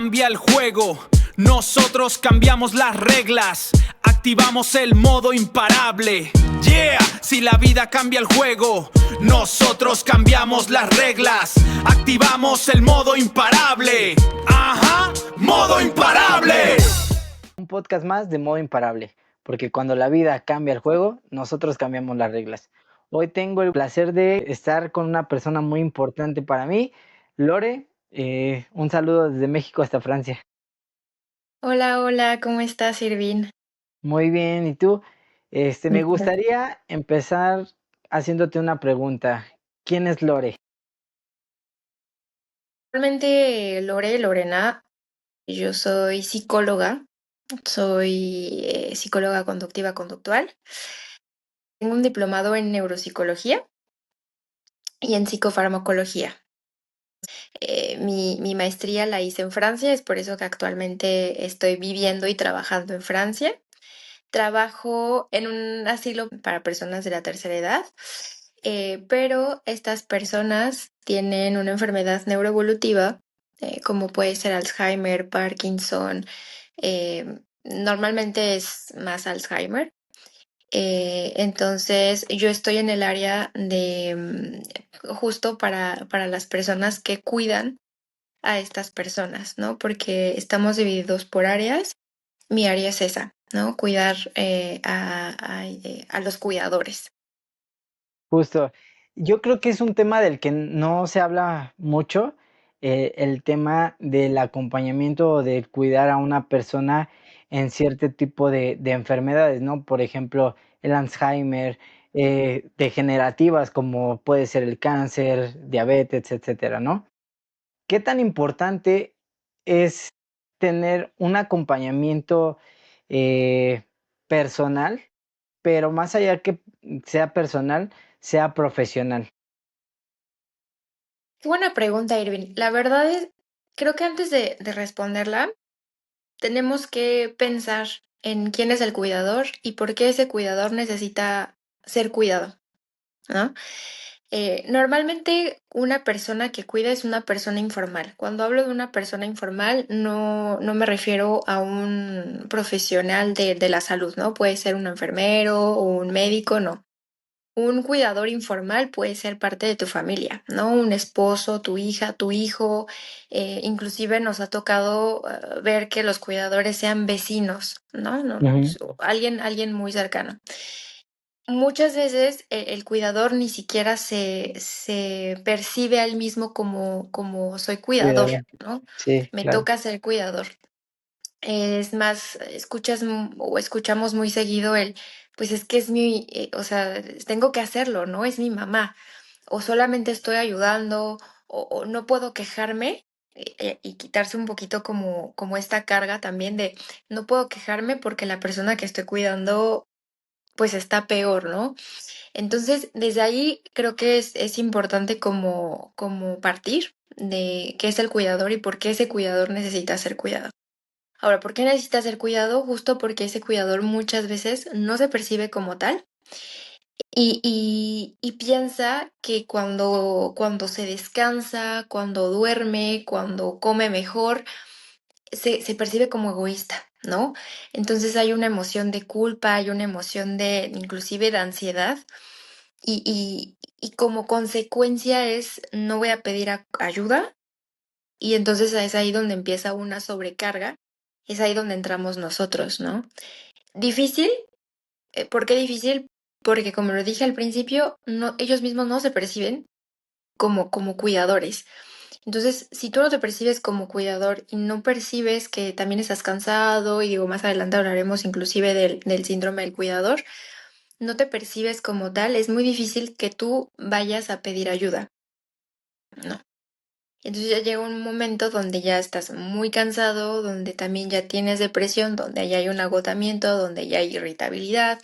cambia el juego, nosotros cambiamos las reglas, activamos el modo imparable. Yeah, si la vida cambia el juego, nosotros cambiamos las reglas, activamos el modo imparable. Ajá, modo imparable. Un podcast más de Modo Imparable, porque cuando la vida cambia el juego, nosotros cambiamos las reglas. Hoy tengo el placer de estar con una persona muy importante para mí, Lore. Un saludo desde México hasta Francia. Hola, hola, ¿cómo estás, Irvin? Muy bien, ¿y tú? Me Bien. gustaría empezar haciéndote una pregunta. ¿Quién es Lore? Realmente, Lorena, yo soy psicóloga, soy psicóloga conductiva conductual. Tengo un diplomado en neuropsicología y en psicofarmacología. Mi maestría la hice en Francia, es por eso que actualmente estoy viviendo y trabajando en Francia. Trabajo en un asilo para personas de la tercera edad, pero estas personas tienen una enfermedad neuroevolutiva, como puede ser Alzheimer, Parkinson, normalmente es más Alzheimer. Entonces, yo estoy en el área de justo para las personas que cuidan a estas personas, ¿no? Porque estamos divididos por áreas. Mi área es esa, ¿no? Cuidar a los cuidadores. Justo, yo creo que es un tema del que no se habla mucho, el tema del acompañamiento o de cuidar a una persona en cierto tipo de enfermedades, ¿no? Por ejemplo, el Alzheimer, degenerativas como puede ser el cáncer, diabetes, etcétera, ¿no? ¿Qué tan importante es tener un acompañamiento eh, personal, pero más allá que sea personal, sea profesional? Qué buena pregunta, Irving. La verdad es, creo que antes de responderla, tenemos que pensar en quién es el cuidador y por qué ese cuidador necesita ser cuidado, ¿no? Normalmente una persona que cuida es una persona informal. Cuando hablo de una persona informal, no me refiero a un profesional de la salud, ¿no? Puede ser un enfermero o un médico, no. Un cuidador informal puede ser parte de tu familia, ¿no? Un esposo, tu hija, tu hijo. Inclusive nos ha tocado ver que los cuidadores sean vecinos, ¿no? Ujú. Alguien muy cercano. Muchas veces el cuidador ni siquiera se percibe a él mismo como soy cuidador, Cuidador. ¿no? Sí, Me claro. toca ser cuidador. Es más, o escuchamos muy seguido pues es que es o sea, tengo que hacerlo, ¿no? Es mi mamá. O solamente estoy ayudando, o no puedo quejarme, y quitarse un poquito como esta carga también de no puedo quejarme porque la persona que estoy cuidando pues está peor, ¿no? Entonces, desde ahí creo que es importante como partir de qué es el cuidador y por qué ese cuidador necesita ser cuidado. Ahora, ¿por qué necesita ser cuidado? Justo porque ese cuidador muchas veces no se percibe como tal y piensa que cuando se descansa, cuando duerme, cuando come mejor, se percibe como egoísta, ¿no? Entonces hay una emoción de culpa, hay una emoción de inclusive de ansiedad y como consecuencia es no voy a pedir ayuda y entonces es ahí donde empieza una sobrecarga, es ahí donde entramos nosotros, ¿no? Difícil, ¿por qué difícil? Porque como lo dije al principio, no, ellos mismos no se perciben como cuidadores. Entonces, si tú no te percibes como cuidador y no percibes que también estás cansado, y digo, más adelante hablaremos inclusive del síndrome del cuidador, no te percibes como tal, es muy difícil que tú vayas a pedir ayuda, ¿no? Entonces ya llega un momento donde ya estás muy cansado, donde también ya tienes depresión, donde ya hay un agotamiento, donde ya hay irritabilidad,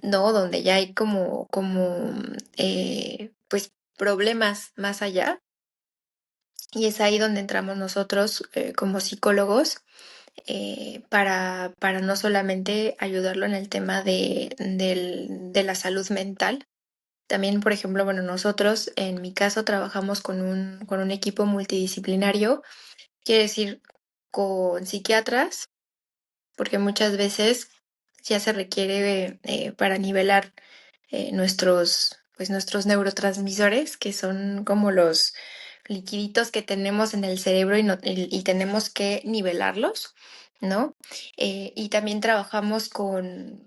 ¿no? Donde ya hay pues problemas más allá. Y es ahí donde entramos nosotros como psicólogos para no solamente ayudarlo en el tema de la salud mental. También, por ejemplo, bueno, nosotros en mi caso trabajamos con un equipo multidisciplinario. Quiere decir, con psiquiatras, porque muchas veces ya se requiere para nivelar nuestros neurotransmisores, que son como los liquiditos que tenemos en el cerebro y tenemos que nivelarlos, ¿no? Y también trabajamos con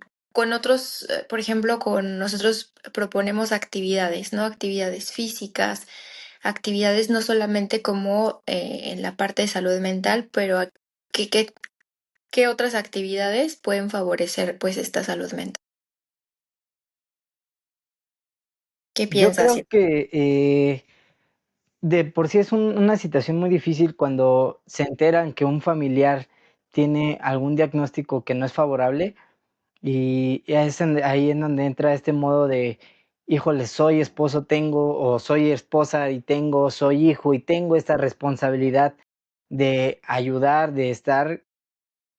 otros, por ejemplo, con nosotros proponemos actividades, ¿no? Actividades físicas, actividades no solamente como en la parte de salud mental, pero ¿qué, qué, qué otras actividades pueden favorecer pues esta salud mental? ¿Qué Yo piensas? creo que de por sí es una situación muy difícil cuando se enteran que un familiar tiene algún diagnóstico que no es favorable y ahí en donde entra este modo de, híjole, soy esposo, tengo, o soy esposa y tengo, soy hijo y tengo esta responsabilidad de ayudar, de estar,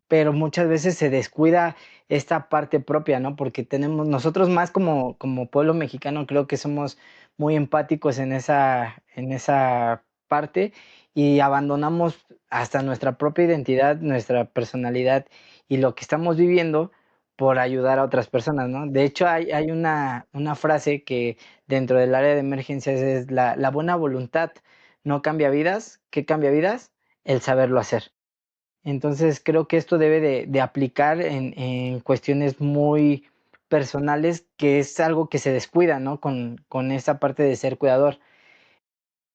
pero muchas veces se descuida esta parte propia, ¿no? Porque tenemos nosotros más como pueblo mexicano, creo que somos muy empáticos en esa parte y abandonamos hasta nuestra propia identidad, nuestra personalidad y lo que estamos viviendo por ayudar a otras personas, ¿no? De hecho, hay una frase que dentro del área de emergencias es la buena voluntad no cambia vidas. ¿Qué cambia vidas? El saberlo hacer. Entonces creo que esto debe de aplicar en cuestiones muy personales, que es algo que se descuida, ¿no? Con esa parte de ser cuidador.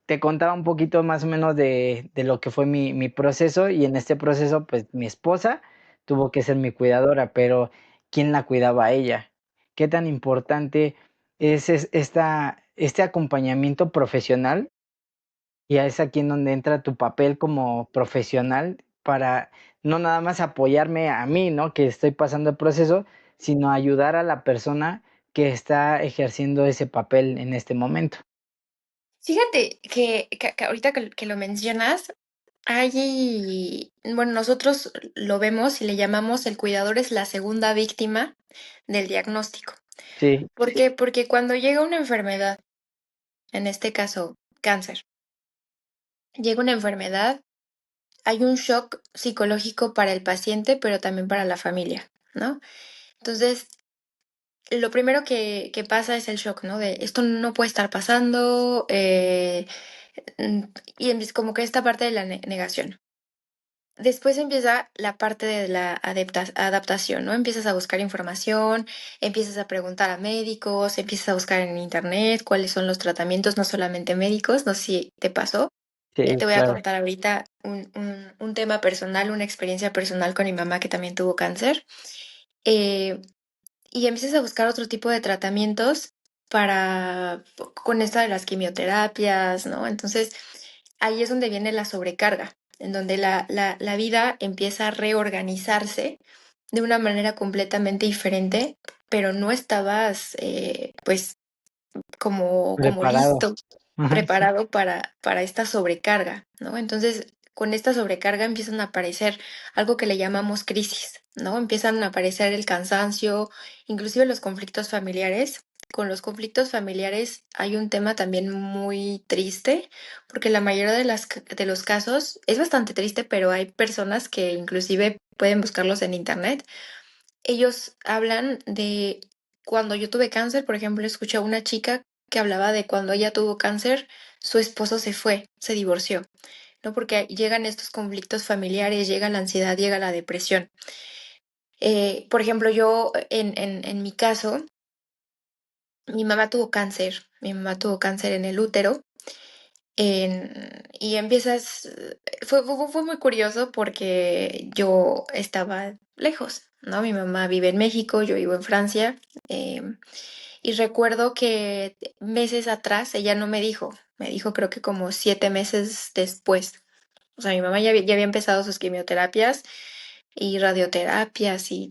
Te contaba un poquito más o menos de lo que fue mi proceso y en este proceso pues mi esposa tuvo que ser mi cuidadora, pero ¿quién la cuidaba a ella? ¿Qué tan importante este acompañamiento profesional? Y es aquí en donde entra tu papel como profesional para no nada más apoyarme a mí, ¿no? Que estoy pasando el proceso, sino ayudar a la persona que está ejerciendo ese papel en este momento. Fíjate que ahorita que lo mencionas, bueno, nosotros lo vemos y le llamamos el cuidador es la segunda víctima del diagnóstico. Sí, ¿Por qué? Porque cuando llega una enfermedad, en este caso cáncer, llega una enfermedad, hay un shock psicológico para el paciente, pero también para la familia, ¿no? Entonces, lo primero que pasa es el shock, ¿no? De esto no puede estar pasando, mm, y es como que esta parte de la negación. Después empieza la parte de la adaptación, ¿no? Empiezas a buscar información, empiezas a preguntar a médicos, empiezas a buscar en internet cuáles son los tratamientos, no solamente médicos, no sé si te pasó. sí, Te voy a claro. contar ahorita un tema personal, una experiencia personal con mi mamá que también tuvo cáncer. Eh, y empiezas a buscar otro tipo de tratamientos con esta de las quimioterapias, ¿no? Entonces, ahí es donde viene la sobrecarga, en donde la vida empieza a reorganizarse de una manera completamente diferente, pero no estabas, pues, como Preparado. listo, Ajá, sí. preparado para esta sobrecarga, ¿no? Entonces, con esta sobrecarga empiezan a aparecer algo que le llamamos crisis, ¿no? Empiezan a aparecer el cansancio, inclusive los conflictos familiares. Con los conflictos familiares hay un tema también muy triste, porque la mayoría de los casos es bastante triste, pero hay personas que inclusive pueden buscarlos en internet. Ellos hablan de cuando yo tuve cáncer, por ejemplo, escuché a una chica que hablaba de cuando ella tuvo cáncer, su esposo se fue, se divorció, ¿no? Porque llegan estos conflictos familiares, llega la ansiedad, llega la depresión. Por ejemplo, yo en mi caso, mi mamá tuvo cáncer en el útero. Y empiezas, fue muy curioso porque yo estaba lejos, ¿no? Mi mamá vive en México, yo vivo en Francia, y recuerdo que meses atrás ella no me dijo creo que como 7 meses después. O sea, mi mamá ya había empezado sus quimioterapias y radioterapias y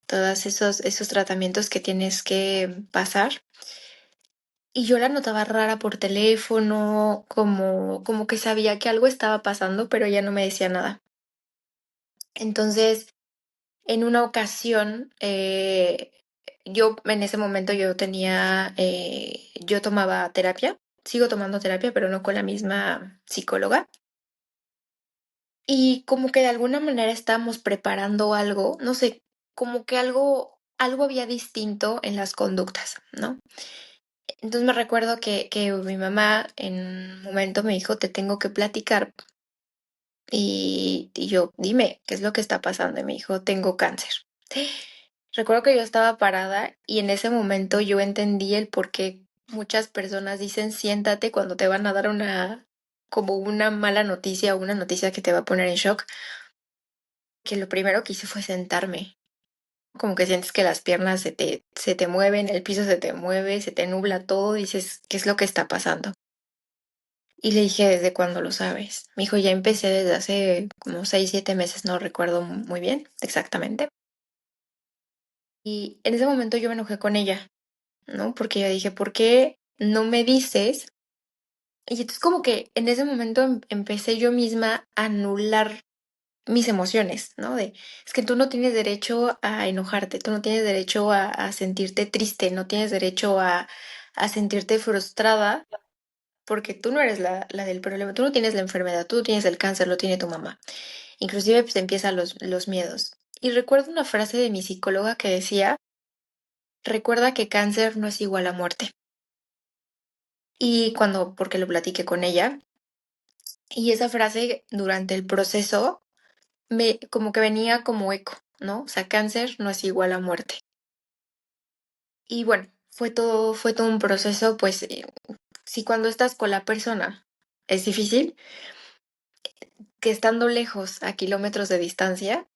todos esos tratamientos que tienes que pasar. Y yo la notaba rara por teléfono, como que sabía que algo estaba pasando, pero ella no me decía nada. Entonces, en una ocasión, yo en ese momento yo tomaba terapia, sigo tomando terapia, pero no con la misma psicóloga. y como que de alguna manera estábamos preparando algo, no sé, como que algo había distinto en las conductas, ¿no? Entonces me recuerdo que mi mamá en un momento me dijo, te tengo que platicar. Y yo, dime, ¿qué es lo que está pasando? Y me dijo, tengo cáncer. Recuerdo que yo estaba parada y en ese momento yo entendí el por qué muchas personas dicen siéntate cuando te van a dar como una mala noticia o una noticia que te va a poner en shock, que lo primero que hice fue sentarme. Como que sientes que las piernas se te mueven, el piso se te mueve, se te nubla todo, dices, ¿qué es lo que está pasando? Y le dije, ¿desde cuándo lo sabes? Me dijo, ya empecé desde hace como 6, 7 meses, no recuerdo muy bien exactamente. Y en ese momento yo me enojé con ella, ¿no? Porque yo dije, ¿por qué no me dices? Y entonces como que en ese momento empecé yo misma a anular mis emociones, ¿no? Es que tú no tienes derecho a enojarte, tú no tienes derecho a sentirte triste, no tienes derecho a sentirte frustrada, porque tú no eres la del problema, tú no tienes la enfermedad, tú tienes el cáncer, lo tiene tu mamá. Inclusive pues empiezan los miedos. Y recuerdo una frase de mi psicóloga que decía, recuerda que cáncer no es igual a muerte. Y porque lo platiqué con ella, y esa frase durante el proceso como que venía como eco, ¿no? O sea, cáncer no es igual a muerte. Y bueno, fue todo un proceso, pues, si cuando estás con la persona es difícil, que estando lejos a kilómetros de distancia,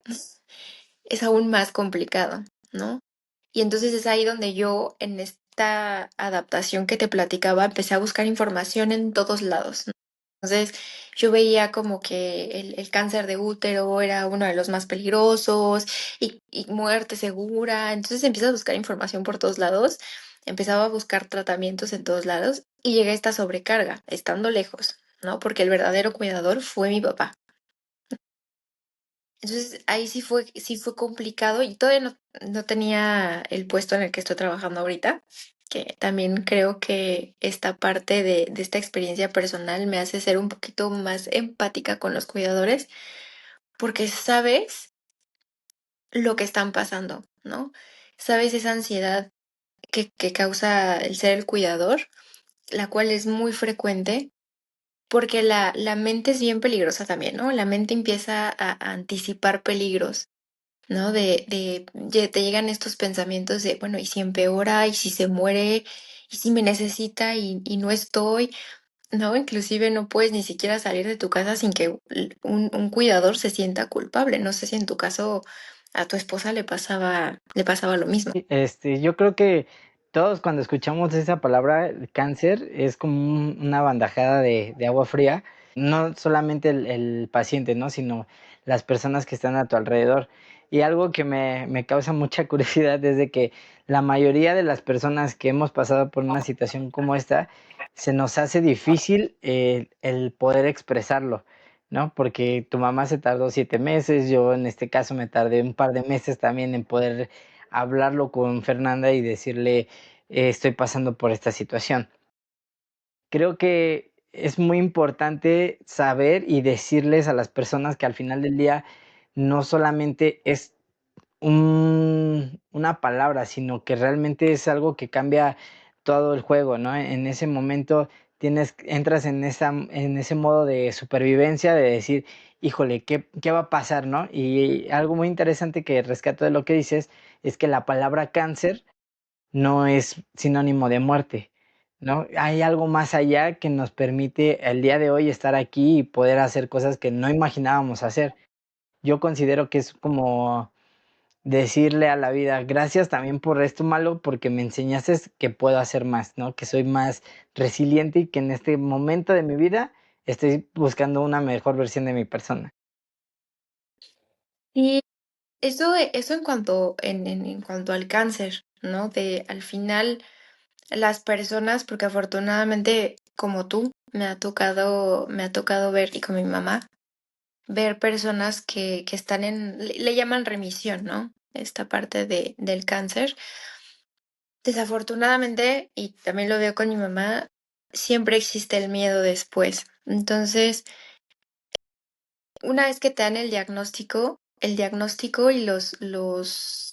es aún más complicado, ¿no? Y entonces es ahí donde yo, en esta adaptación que te platicaba, empecé a buscar información en todos lados, ¿no? Entonces, yo veía como que el cáncer de útero era uno de los más peligrosos y muerte segura. Entonces, empiezo a buscar información por todos lados, empezaba a buscar tratamientos en todos lados y llegué a esta sobrecarga, estando lejos, ¿no? Porque el verdadero cuidador fue mi papá. Entonces, ahí sí fue complicado y todavía no tenía el puesto en el que estoy trabajando ahorita, que también creo que esta parte de esta experiencia personal me hace ser un poquito más empática con los cuidadores, porque sabes lo que están pasando, ¿no? Sabes esa ansiedad que causa el ser el cuidador, la cual es muy frecuente, porque la mente es bien peligrosa también, ¿no? La mente empieza a anticipar peligros. ¿No? Te llegan estos pensamientos de, bueno, ¿y si empeora? ¿Y si se muere? ¿Y si me necesita y no estoy? ¿No? Inclusive no puedes ni siquiera salir de tu casa sin que un cuidador se sienta culpable. No sé si en tu caso a tu esposa le pasaba lo mismo. Yo creo que todos cuando escuchamos esa palabra cáncer es como una bandajada de agua fría, no solamente el paciente, ¿no? Sino las personas que están a tu alrededor. Y algo que me causa mucha curiosidad es de que la mayoría de las personas que hemos pasado por una situación como esta, se nos hace difícil el poder expresarlo, ¿no? Porque tu mamá se tardó 7 meses, yo en este caso me tardé un par de meses también en poder hablarlo con Fernanda y decirle, estoy pasando por esta situación. Creo que es muy importante saber y decirles a las personas que al final del día no solamente es una palabra, sino que realmente es algo que cambia todo el juego, ¿no? En ese momento entras en ese modo de supervivencia, de decir, híjole, ¿qué va a pasar, no? Y algo muy interesante que rescato de lo que dices es que la palabra cáncer no es sinónimo de muerte, ¿no? Hay algo más allá que nos permite el día de hoy estar aquí y poder hacer cosas que no imaginábamos hacer. Yo considero que es como decirle a la vida, gracias también por esto malo, porque me enseñaste que puedo hacer más, ¿no? Que soy más resiliente y que en este momento de mi vida estoy buscando una mejor versión de mi persona. Y eso en cuanto al cáncer, ¿no? Al final, las personas, porque afortunadamente, como tú, me ha tocado ver, y con mi mamá, ver personas que están le llaman remisión, ¿no? Esta parte del cáncer. Desafortunadamente, y también lo veo con mi mamá, siempre existe el miedo después. Entonces, una vez que te dan el diagnóstico y los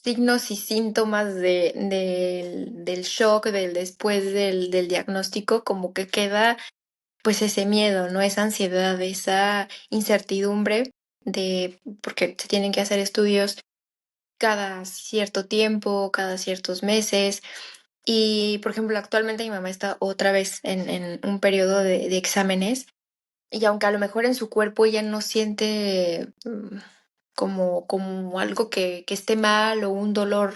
signos y síntomas del shock, del después del diagnóstico, como que queda pues ese miedo, ¿no? Esa ansiedad, esa incertidumbre porque se tienen que hacer estudios cada cierto tiempo, cada ciertos meses. Y, por ejemplo, actualmente mi mamá está otra vez en un periodo de exámenes y aunque a lo mejor en su cuerpo ella no siente como algo que esté mal o un dolor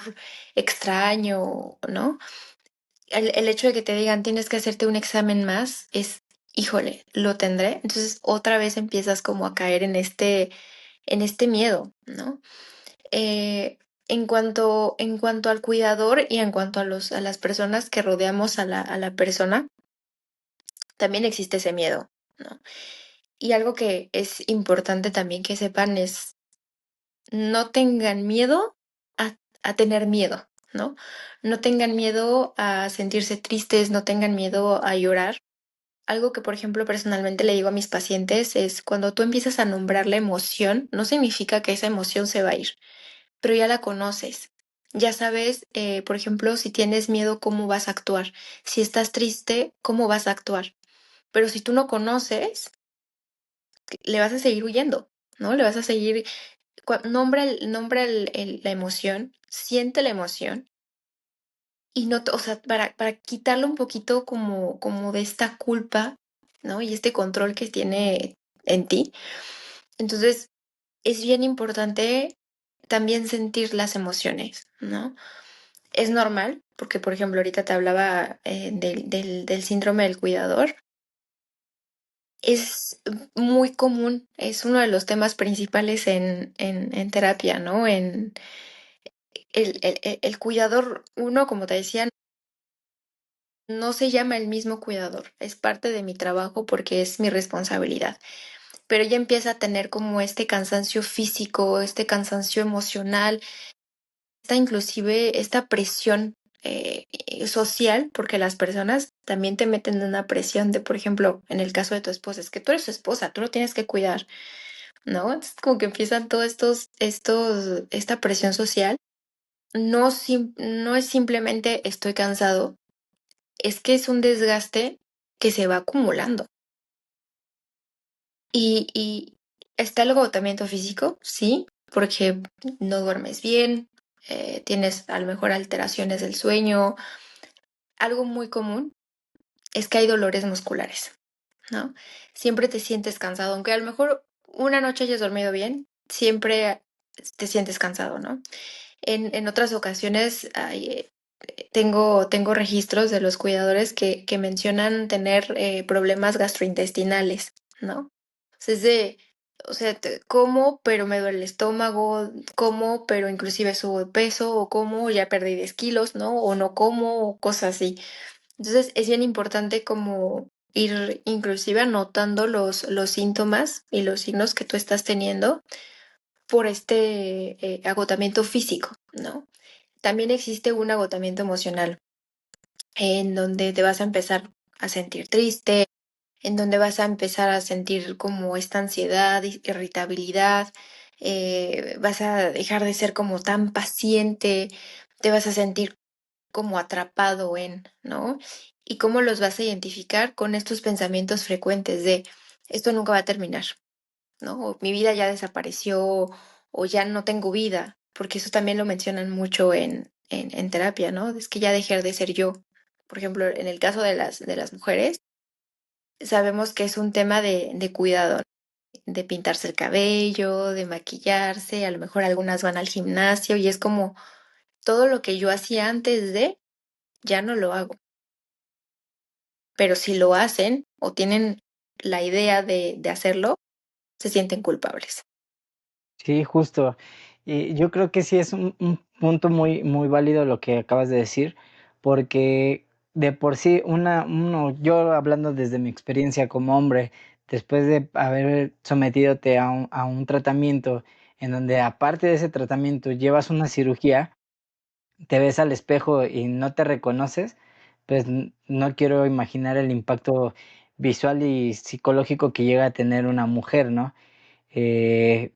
extraño, ¿no? El hecho de que te digan tienes que hacerte un examen más es, híjole, ¿lo tendré? Entonces otra vez empiezas como a caer en este miedo, ¿no? Eh, en cuanto al cuidador y en cuanto a las personas que rodeamos a la persona, también existe ese miedo, ¿no? Y algo que es importante también que sepan es no tengan miedo a tener miedo, ¿no? No tengan miedo a sentirse tristes, no tengan miedo a llorar. Algo que, por ejemplo, personalmente le digo a mis pacientes es cuando tú empiezas a nombrar la emoción, no significa que esa emoción se va a ir, pero ya la conoces. Ya sabes, por ejemplo, si tienes miedo, cómo vas a actuar. Si estás triste, cómo vas a actuar. Pero si tú no conoces, le vas a seguir huyendo, ¿no? Le vas a seguir, nombra la emoción, siente la emoción y no, o sea, para quitarle un poquito como de esta culpa, ¿no? Y este control que tiene en ti. Entonces, es bien importante también sentir las emociones, ¿no? Es normal, porque por ejemplo, ahorita te hablaba del síndrome del cuidador. Es muy común, es uno de los temas principales en terapia, ¿no? En el cuidador, uno, como te decía, no se llama el mismo cuidador, es parte de mi trabajo porque es mi responsabilidad, pero ella empieza a tener como este cansancio físico, este cansancio emocional, inclusive esta presión social, porque las personas también te meten en una presión de, por ejemplo, en el caso de tu esposa, es que tú eres su esposa, tú lo tienes que cuidar, ¿no? Entonces, como que empiezan todos esta presión social. No es simplemente estoy cansado, es que es un desgaste que se va acumulando. Y está el agotamiento físico, sí, porque no duermes bien, tienes a lo mejor alteraciones del sueño. Algo muy común es que hay dolores musculares, ¿no? Siempre te sientes cansado, aunque a lo mejor una noche hayas dormido bien, siempre te sientes cansado, ¿no? En otras ocasiones tengo registros de los cuidadores que mencionan tener problemas gastrointestinales, ¿no? Es de, o sea, como, pero me duele el estómago, como, pero inclusive subo de peso, o como, ya perdí 10 kilos, ¿no? O no como, o cosas así. Entonces es bien importante como ir inclusive anotando los síntomas y los signos que tú estás teniendo por este agotamiento físico, ¿no? También existe un agotamiento emocional en donde te vas a empezar a sentir triste, en donde vas a empezar a sentir como esta ansiedad, irritabilidad, vas a dejar de ser como tan paciente, te vas a sentir como atrapado ¿no? ¿Y cómo los vas a identificar? Con estos pensamientos frecuentes de esto nunca va a terminar, ¿no? O mi vida ya desapareció o ya no tengo vida, porque eso también lo mencionan mucho en terapia, ¿no? Es que ya dejé de ser yo. Por ejemplo, en el caso de las mujeres, sabemos que es un tema de cuidado, de pintarse el cabello, de maquillarse, a lo mejor algunas van al gimnasio y es como todo lo que yo hacía antes ya no lo hago. Pero si lo hacen o tienen la idea de hacerlo, se sienten culpables. Sí, justo. Y yo creo que sí es un punto muy, muy válido lo que acabas de decir, porque de por sí, yo hablando desde mi experiencia como hombre, después de haber sometidote a un tratamiento en donde aparte de ese tratamiento llevas una cirugía, te ves al espejo y no te reconoces, pues no quiero imaginar el impacto visual y psicológico que llega a tener una mujer, ¿no? eh,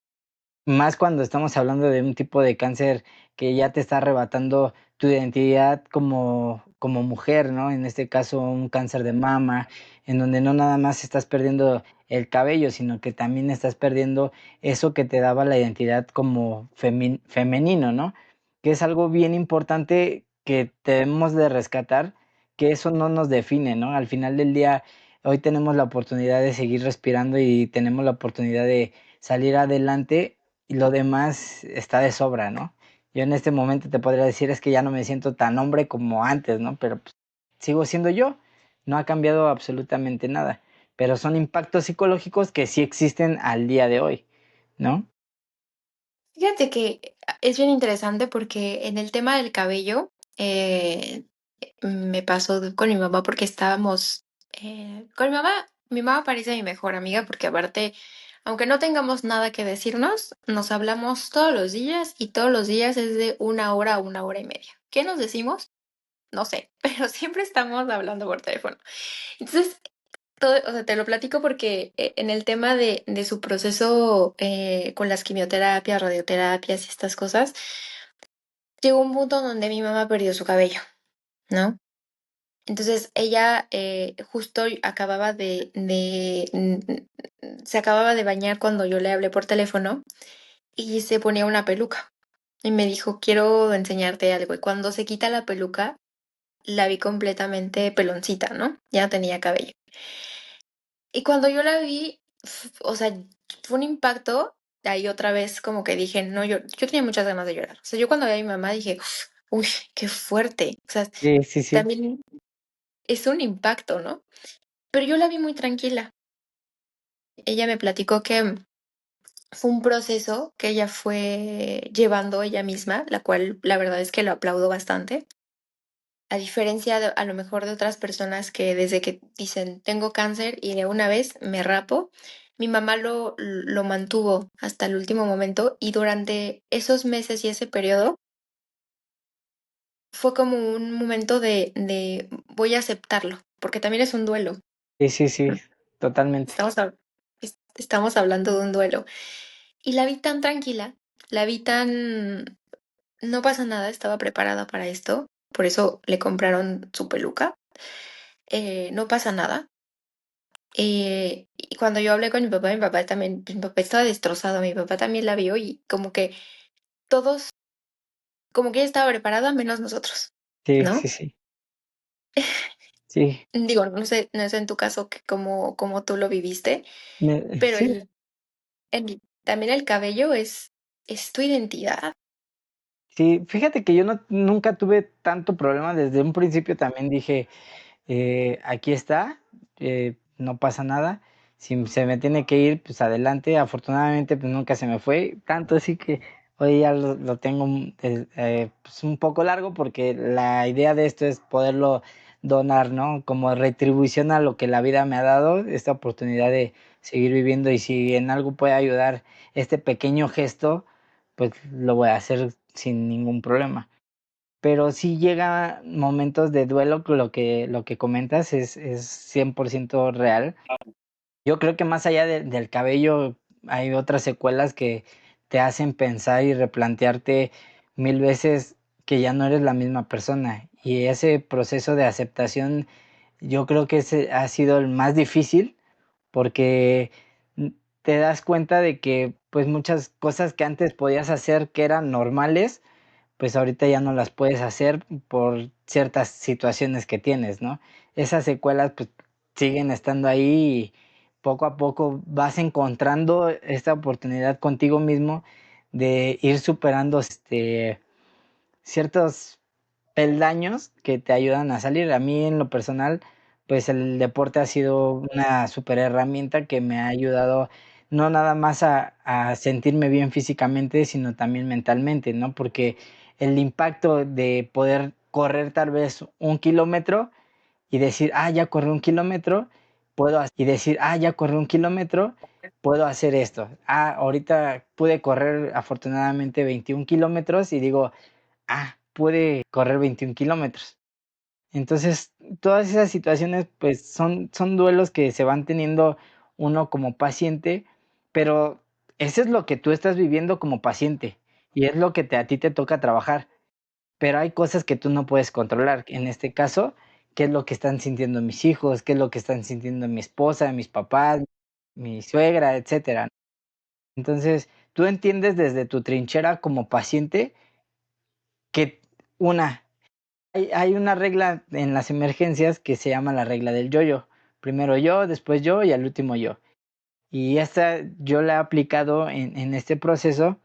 más cuando estamos hablando de un tipo de cáncer que ya te está arrebatando tu identidad como mujer, ¿no? En este caso, un cáncer de mama, en donde no nada más estás perdiendo el cabello, sino que también estás perdiendo eso que te daba la identidad como femenino, ¿no? Que es algo bien importante que debemos de rescatar, que eso no nos define, ¿no? Al final del día, hoy tenemos la oportunidad de seguir respirando y tenemos la oportunidad de salir adelante y lo demás está de sobra, ¿no? Yo en este momento te podría decir es que ya no me siento tan hombre como antes, ¿no? Pero pues, sigo siendo yo, no ha cambiado absolutamente nada, pero son impactos psicológicos que sí existen al día de hoy, ¿no? Fíjate que es bien interesante porque en el tema del cabello, me pasó con mi mamá porque estábamos, con mi mamá parece mi mejor amiga porque aparte, aunque no tengamos nada que decirnos, nos hablamos todos los días y todos los días es de 1 hora a 1 hora y media. ¿Qué nos decimos? No sé, pero siempre estamos hablando por teléfono. Entonces, todo, o sea, te lo platico porque en el tema de su proceso con las quimioterapias, radioterapias y estas cosas, llegó un punto donde mi mamá perdió su cabello, ¿no? Entonces ella justo acababa se acababa de bañar cuando yo le hablé por teléfono y se ponía una peluca y me dijo, quiero enseñarte algo. Y cuando se quita la peluca, la vi completamente peloncita, ¿no? Ya no tenía cabello. Y cuando yo la vi, o sea, fue un impacto. Ahí otra vez como que dije, no, yo tenía muchas ganas de llorar. O sea, yo cuando vi a mi mamá dije, uy, qué fuerte. O sea, Sí, sí, sí. también es un impacto, ¿no? Pero yo la vi muy tranquila. Ella me platicó que fue un proceso que ella fue llevando ella misma, la cual la verdad es que lo aplaudo bastante. A diferencia de, a lo mejor de otras personas que desde que dicen tengo cáncer y de una vez me rapo, mi mamá lo mantuvo hasta el último momento y durante esos meses y ese periodo fue como un momento de voy a aceptarlo, porque también es un duelo. Sí, sí, sí, totalmente. Estamos, estamos hablando de un duelo. Y la vi tan tranquila, la vi tan... No pasa nada, estaba preparada para esto, por eso le compraron su peluca. No pasa nada. Y cuando yo hablé con mi papá también, mi papá estaba destrozado, mi papá también la vio y como que todos, como que ella estaba preparada menos nosotros, Sí, ¿no? sí, sí. Sí, Digo, no sé en tu caso que cómo tú lo viviste, pero sí, también el cabello es tu identidad. sí. Fíjate que yo nunca tuve tanto problema. Desde un principio también dije, aquí está, no pasa nada. Si se me tiene que ir, pues adelante. Afortunadamente, pues nunca se me fue. Tanto así que hoy ya lo tengo pues, un poco largo porque la idea de esto es poderlo donar, ¿no? Como retribución a lo que la vida me ha dado, esta oportunidad de seguir viviendo y si en algo puede ayudar este pequeño gesto, pues lo voy a hacer sin ningún problema. Pero sí llega momentos de duelo, que lo que comentas es 100% real. Yo creo que más allá del cabello hay otras secuelas que te hacen pensar y replantearte mil veces que ya no eres la misma persona. Y ese proceso de aceptación, yo creo que ese ha sido el más difícil, porque, te das cuenta de que, pues, muchas cosas que antes podías hacer que eran normales, pues ahorita ya no las puedes hacer por ciertas situaciones que tienes, ¿no? Esas secuelas, pues, siguen estando ahí y poco a poco vas encontrando esta oportunidad contigo mismo de ir superando, ciertos peldaños que te ayudan a salir. A mí, en lo personal, pues, el deporte ha sido una super herramienta que me ha ayudado no nada más a sentirme bien físicamente, sino también mentalmente, ¿no? Porque el impacto de poder correr tal vez 1 kilómetro y decir: "Ah, ya corrí 1 kilómetro, y decir: "Ah, ya corrí 1 kilómetro, puedo hacer esto". Ah, ahorita pude correr afortunadamente 21 kilómetros y digo: pude correr 21 kilómetros. Entonces, todas esas situaciones, pues, son duelos que se van teniendo uno como paciente, pero Ese es lo que tú estás viviendo como paciente y es lo que a ti te toca trabajar, pero hay cosas que tú no puedes controlar. En este caso, ¿qué es lo que están sintiendo mis hijos? ¿Qué es lo que están sintiendo mi esposa, mis papás, mi suegra, etcétera? Entonces, tú entiendes desde tu trinchera como paciente que una, hay una regla en las emergencias que se llama la regla del yo-yo. Primero yo, después yo y al último yo. Y esta yo la he aplicado en este proceso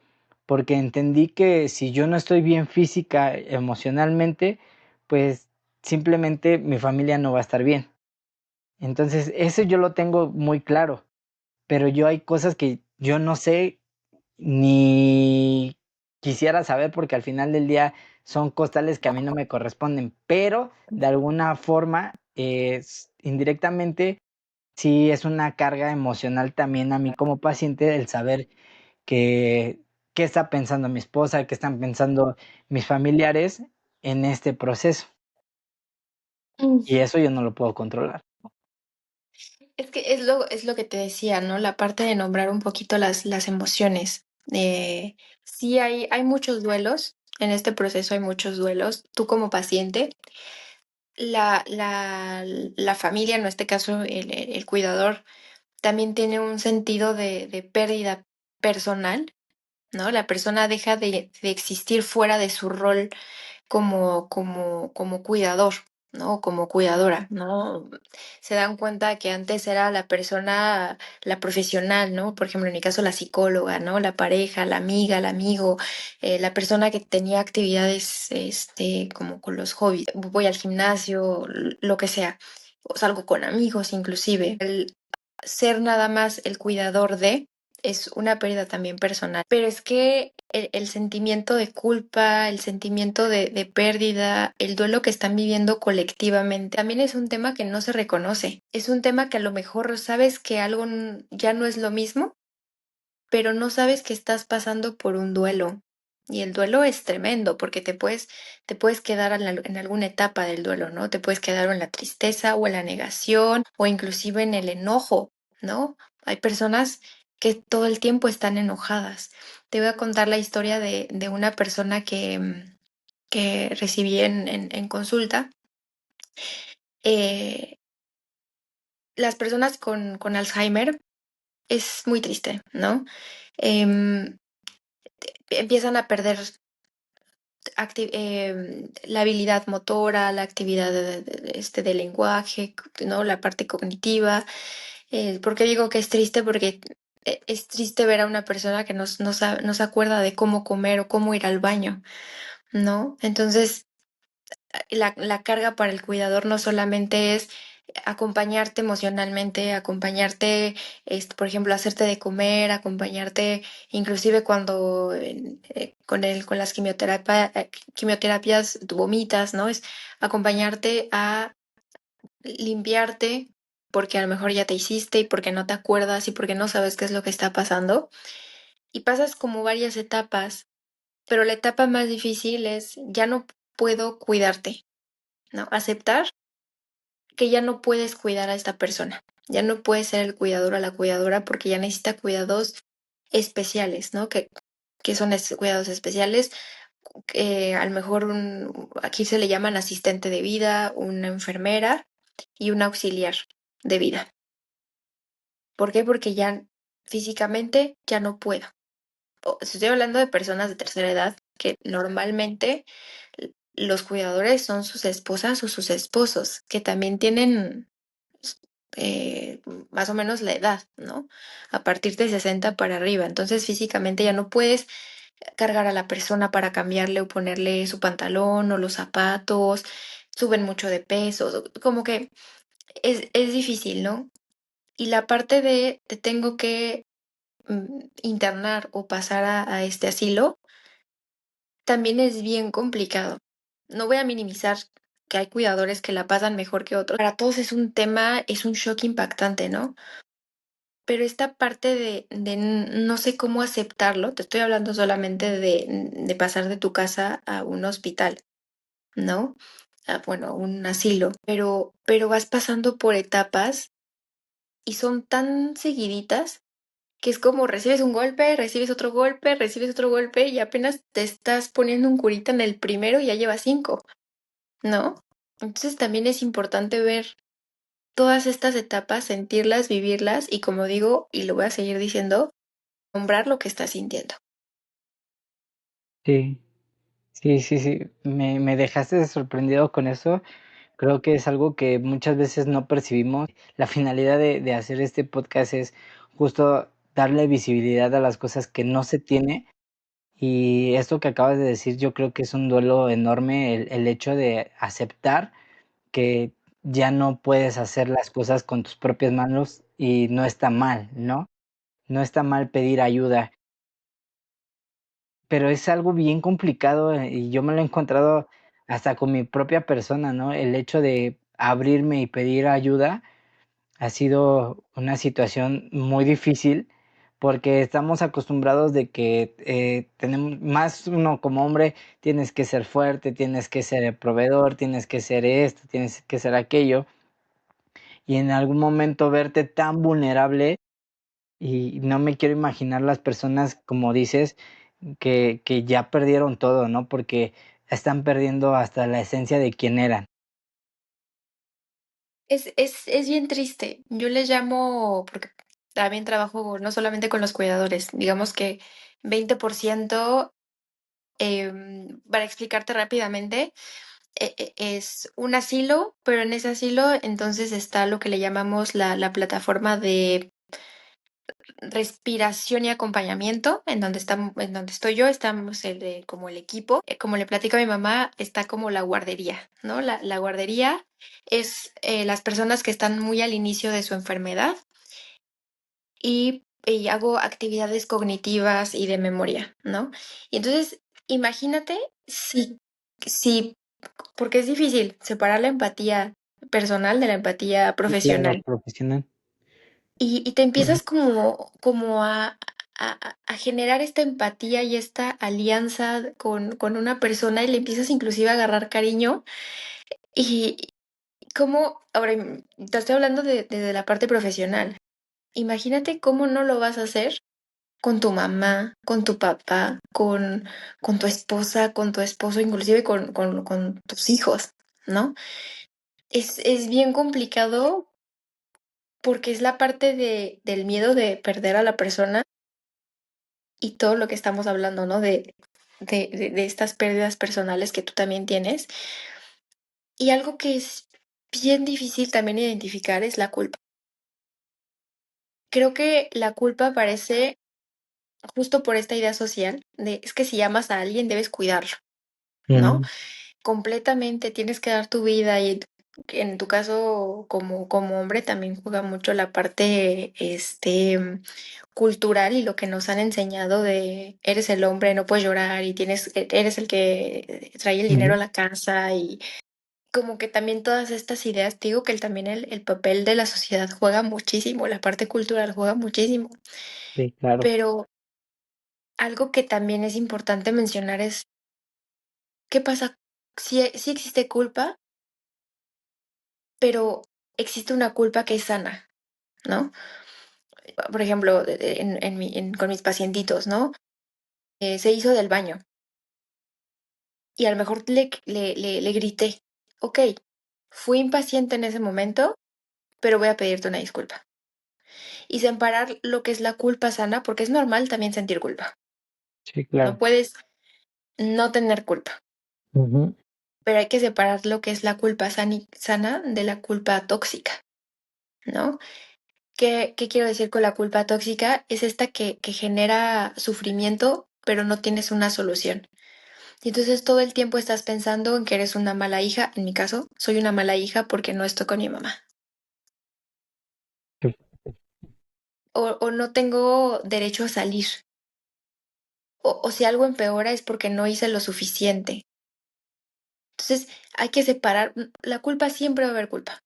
porque entendí que si yo no estoy bien física, emocionalmente, pues simplemente mi familia no va a estar bien. Entonces, eso yo lo tengo muy claro, pero yo hay cosas que yo no sé ni quisiera saber porque al final del día son costales que a mí no me corresponden, pero de alguna forma, indirectamente, sí es una carga emocional también a mí como paciente el saber que qué está pensando mi esposa, qué están pensando mis familiares en este proceso, Mm. y eso yo no lo puedo controlar. Es que es lo que te decía, ¿no? La parte de nombrar un poquito las emociones. Sí hay muchos duelos, en este proceso hay muchos duelos. Tú como paciente, la familia, en este caso el cuidador, también tiene un sentido de pérdida personal, ¿no? La persona deja de existir fuera de su rol como cuidador, ¿no? Como cuidadora, ¿no? Se dan cuenta que antes era la persona, la profesional, ¿no? Por ejemplo, en mi caso, la psicóloga, ¿no? La pareja, la amiga, el amigo, la persona que tenía actividades, como con los hobbies, voy al gimnasio, lo que sea, o salgo con amigos inclusive. El ser nada más el cuidador de es una pérdida también personal. Pero es que el sentimiento de culpa, el sentimiento de pérdida, el duelo que están viviendo colectivamente, también es un tema que no se reconoce. Es un tema que a lo mejor sabes que algo ya no es lo mismo, pero no sabes que estás pasando por un duelo. Y el duelo es tremendo porque te puedes quedar en alguna etapa del duelo, ¿no? Te puedes quedar o en la tristeza o en la negación o inclusive en el enojo, ¿no? Hay personas que todo el tiempo están enojadas. Te voy a contar la historia de una persona que recibí en consulta. Eh, las personas con Alzheimer es muy triste, ¿no? Em, Empiezan a perder la habilidad motora, la actividad del lenguaje, ¿no? La parte cognitiva. ¿Por qué digo que es triste? Porque es triste ver a una persona que no se acuerda de cómo comer o cómo ir al baño, ¿no? Entonces, la carga para el cuidador no solamente es acompañarte emocionalmente, acompañarte, por ejemplo, hacerte de comer, acompañarte inclusive cuando con las quimioterapias tú vomitas, ¿no? Es acompañarte a limpiarte porque a lo mejor ya te hiciste y porque no te acuerdas y porque no sabes qué es lo que está pasando. Y pasas como varias etapas, pero la etapa más difícil es ya no puedo cuidarte, ¿no? Aceptar que ya no puedes cuidar a esta persona. Ya no puedes ser el cuidador o la cuidadora porque ya necesita cuidados especiales, ¿no? Que son cuidados especiales. A lo mejor aquí se le llaman asistente de vida, una enfermera y un auxiliar de vida. ¿Por qué? Porque ya físicamente ya no puedo. Estoy hablando de personas de tercera edad que normalmente los cuidadores son sus esposas o sus esposos, que también tienen eh, más o menos la edad, ¿no? A partir de 60 para arriba. Entonces físicamente ya no puedes cargar a la persona para cambiarle o ponerle su pantalón o los zapatos, suben mucho de peso, como que es difícil, ¿no? Y la parte de te tengo que internar o pasar a este asilo también es bien complicado. No voy a minimizar que hay cuidadores que la pasan mejor que otros. Para todos es un tema, es un shock impactante, ¿no? Pero esta parte de no sé cómo aceptarlo, te estoy hablando solamente de pasar de tu casa a un hospital, ¿no? Bueno, un asilo, pero vas pasando por etapas y son tan seguiditas que es como recibes un golpe, recibes otro golpe y apenas te estás poniendo un curita en el primero y ya llevas 5, ¿no? Entonces también es importante ver todas estas etapas, sentirlas, vivirlas y como digo, y lo voy a seguir diciendo, nombrar lo que estás sintiendo. Sí, sí, sí, sí. Me dejaste sorprendido con eso. Creo que es algo que muchas veces no percibimos. La finalidad de hacer este podcast es justo darle visibilidad a las cosas que no se tiene. Y esto que acabas de decir, yo creo que es un duelo enorme el hecho de aceptar que ya no puedes hacer las cosas con tus propias manos y no está mal, ¿no? No está mal pedir ayuda, pero es algo bien complicado, y yo me lo he encontrado hasta con mi propia persona, ¿no? El hecho de abrirme y pedir ayuda ha sido una situación muy difícil, porque estamos acostumbrados de que, tenemos más uno como hombre, tienes que ser fuerte, tienes que ser el proveedor, tienes que ser esto, tienes que ser aquello, y en algún momento verte tan vulnerable, y no me quiero imaginar las personas, como dices, que ya perdieron todo, ¿no? Porque están perdiendo hasta la esencia de quién eran. Es bien triste. Yo les llamo, porque también trabajo no solamente con los cuidadores, digamos que 20%, para explicarte rápidamente, es un asilo, pero en ese asilo entonces está lo que le llamamos la plataforma de respiración y acompañamiento, en donde estoy yo, estamos como el equipo. Como le platico a mi mamá, está como la guardería, ¿no? La guardería es las personas que están muy al inicio de su enfermedad y hago actividades cognitivas y de memoria, ¿no? Y entonces, imagínate si, porque es difícil separar la empatía personal de la empatía Sí, claro, profesional. profesional. Y te empiezas como a generar esta empatía y esta alianza con una persona y le empiezas inclusive a agarrar cariño. Y cómo, ahora te estoy hablando de la parte profesional. Imagínate cómo no lo vas a hacer con tu mamá, con tu papá, con tu esposa, con tu esposo, inclusive con tus hijos, ¿no? Es bien complicado porque es la parte del miedo de perder a la persona y todo lo que estamos hablando, ¿no? De estas pérdidas personales que tú también tienes. Y algo que es bien difícil también identificar es la culpa. Creo que la culpa aparece justo por esta idea social de es que si amas a alguien debes cuidarlo, ¿no? Ujú. Completamente tienes que dar tu vida y en tu caso como hombre también juega mucho la parte cultural y lo que nos han enseñado de eres el hombre, no puedes llorar y eres el que trae el dinero a Ujú. la casa y como que también todas estas ideas, te digo que también el papel de la sociedad juega muchísimo, la parte cultural juega muchísimo, Sí, claro. pero algo que también es importante mencionar es, ¿qué pasa? Si existe culpa, pero existe una culpa que es sana, ¿no? Por ejemplo, con mis pacientitos, ¿no? Se hizo del baño y a lo mejor le grité, ok, fui impaciente en ese momento, pero voy a pedirte una disculpa. Y separar lo que es la culpa sana, porque es normal también sentir culpa. Sí, No claro. puedes no tener culpa, Ujú. pero hay que separar lo que es la culpa sana de la culpa tóxica, ¿no? ¿Qué quiero decir con la culpa tóxica? Es esta que genera sufrimiento, pero no tienes una solución. Y entonces todo el tiempo estás pensando en que eres una mala hija. En mi caso, soy una mala hija porque no estoy con mi mamá. Sí. O no tengo derecho a salir. O si algo empeora es porque no hice lo suficiente. Entonces hay que separar. La culpa siempre va a haber culpa,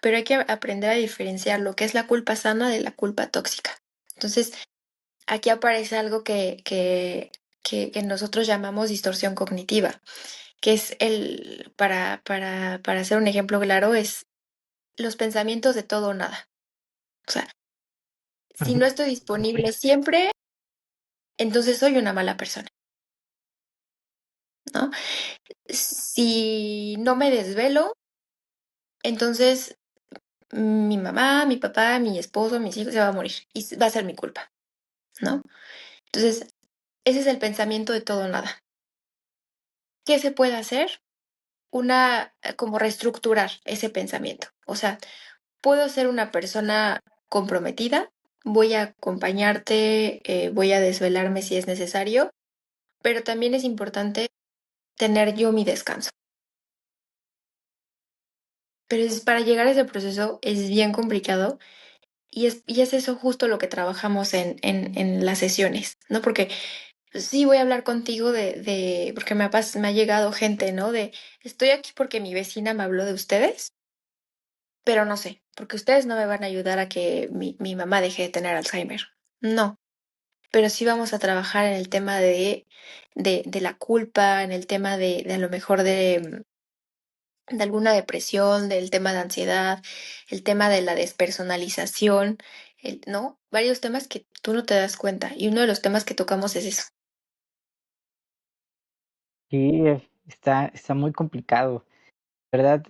pero hay que aprender a diferenciar lo que es la culpa sana de la culpa tóxica. Entonces aquí aparece algo que nosotros llamamos distorsión cognitiva, que es para hacer un ejemplo claro, es los pensamientos de todo o nada. O sea, Si no estoy disponible siempre, entonces soy una mala persona, ¿no? Si no me desvelo, entonces mi mamá, mi papá, mi esposo, mis hijos se va a morir y va a ser mi culpa, ¿no? Entonces, ese es el pensamiento de todo o nada. ¿Qué se puede hacer? Como reestructurar ese pensamiento. O sea, puedo ser una persona comprometida, voy a acompañarte, voy a desvelarme si es necesario, pero también es importante tener yo mi descanso. Pero para llegar a ese proceso es bien complicado y es eso justo lo que trabajamos en las sesiones, ¿no? Porque sí voy a hablar contigo porque me ha llegado gente, ¿no? Estoy aquí porque mi vecina me habló de ustedes, pero no sé, porque ustedes no me van a ayudar a que mi mamá deje de tener Alzheimer. No, pero sí vamos a trabajar en el tema de la culpa, en el tema de a lo mejor de alguna depresión, del tema de ansiedad, el tema de la despersonalización, ¿no? Varios temas que tú no te das cuenta. Y uno de los temas que tocamos es eso. Sí, está muy complicado, ¿verdad?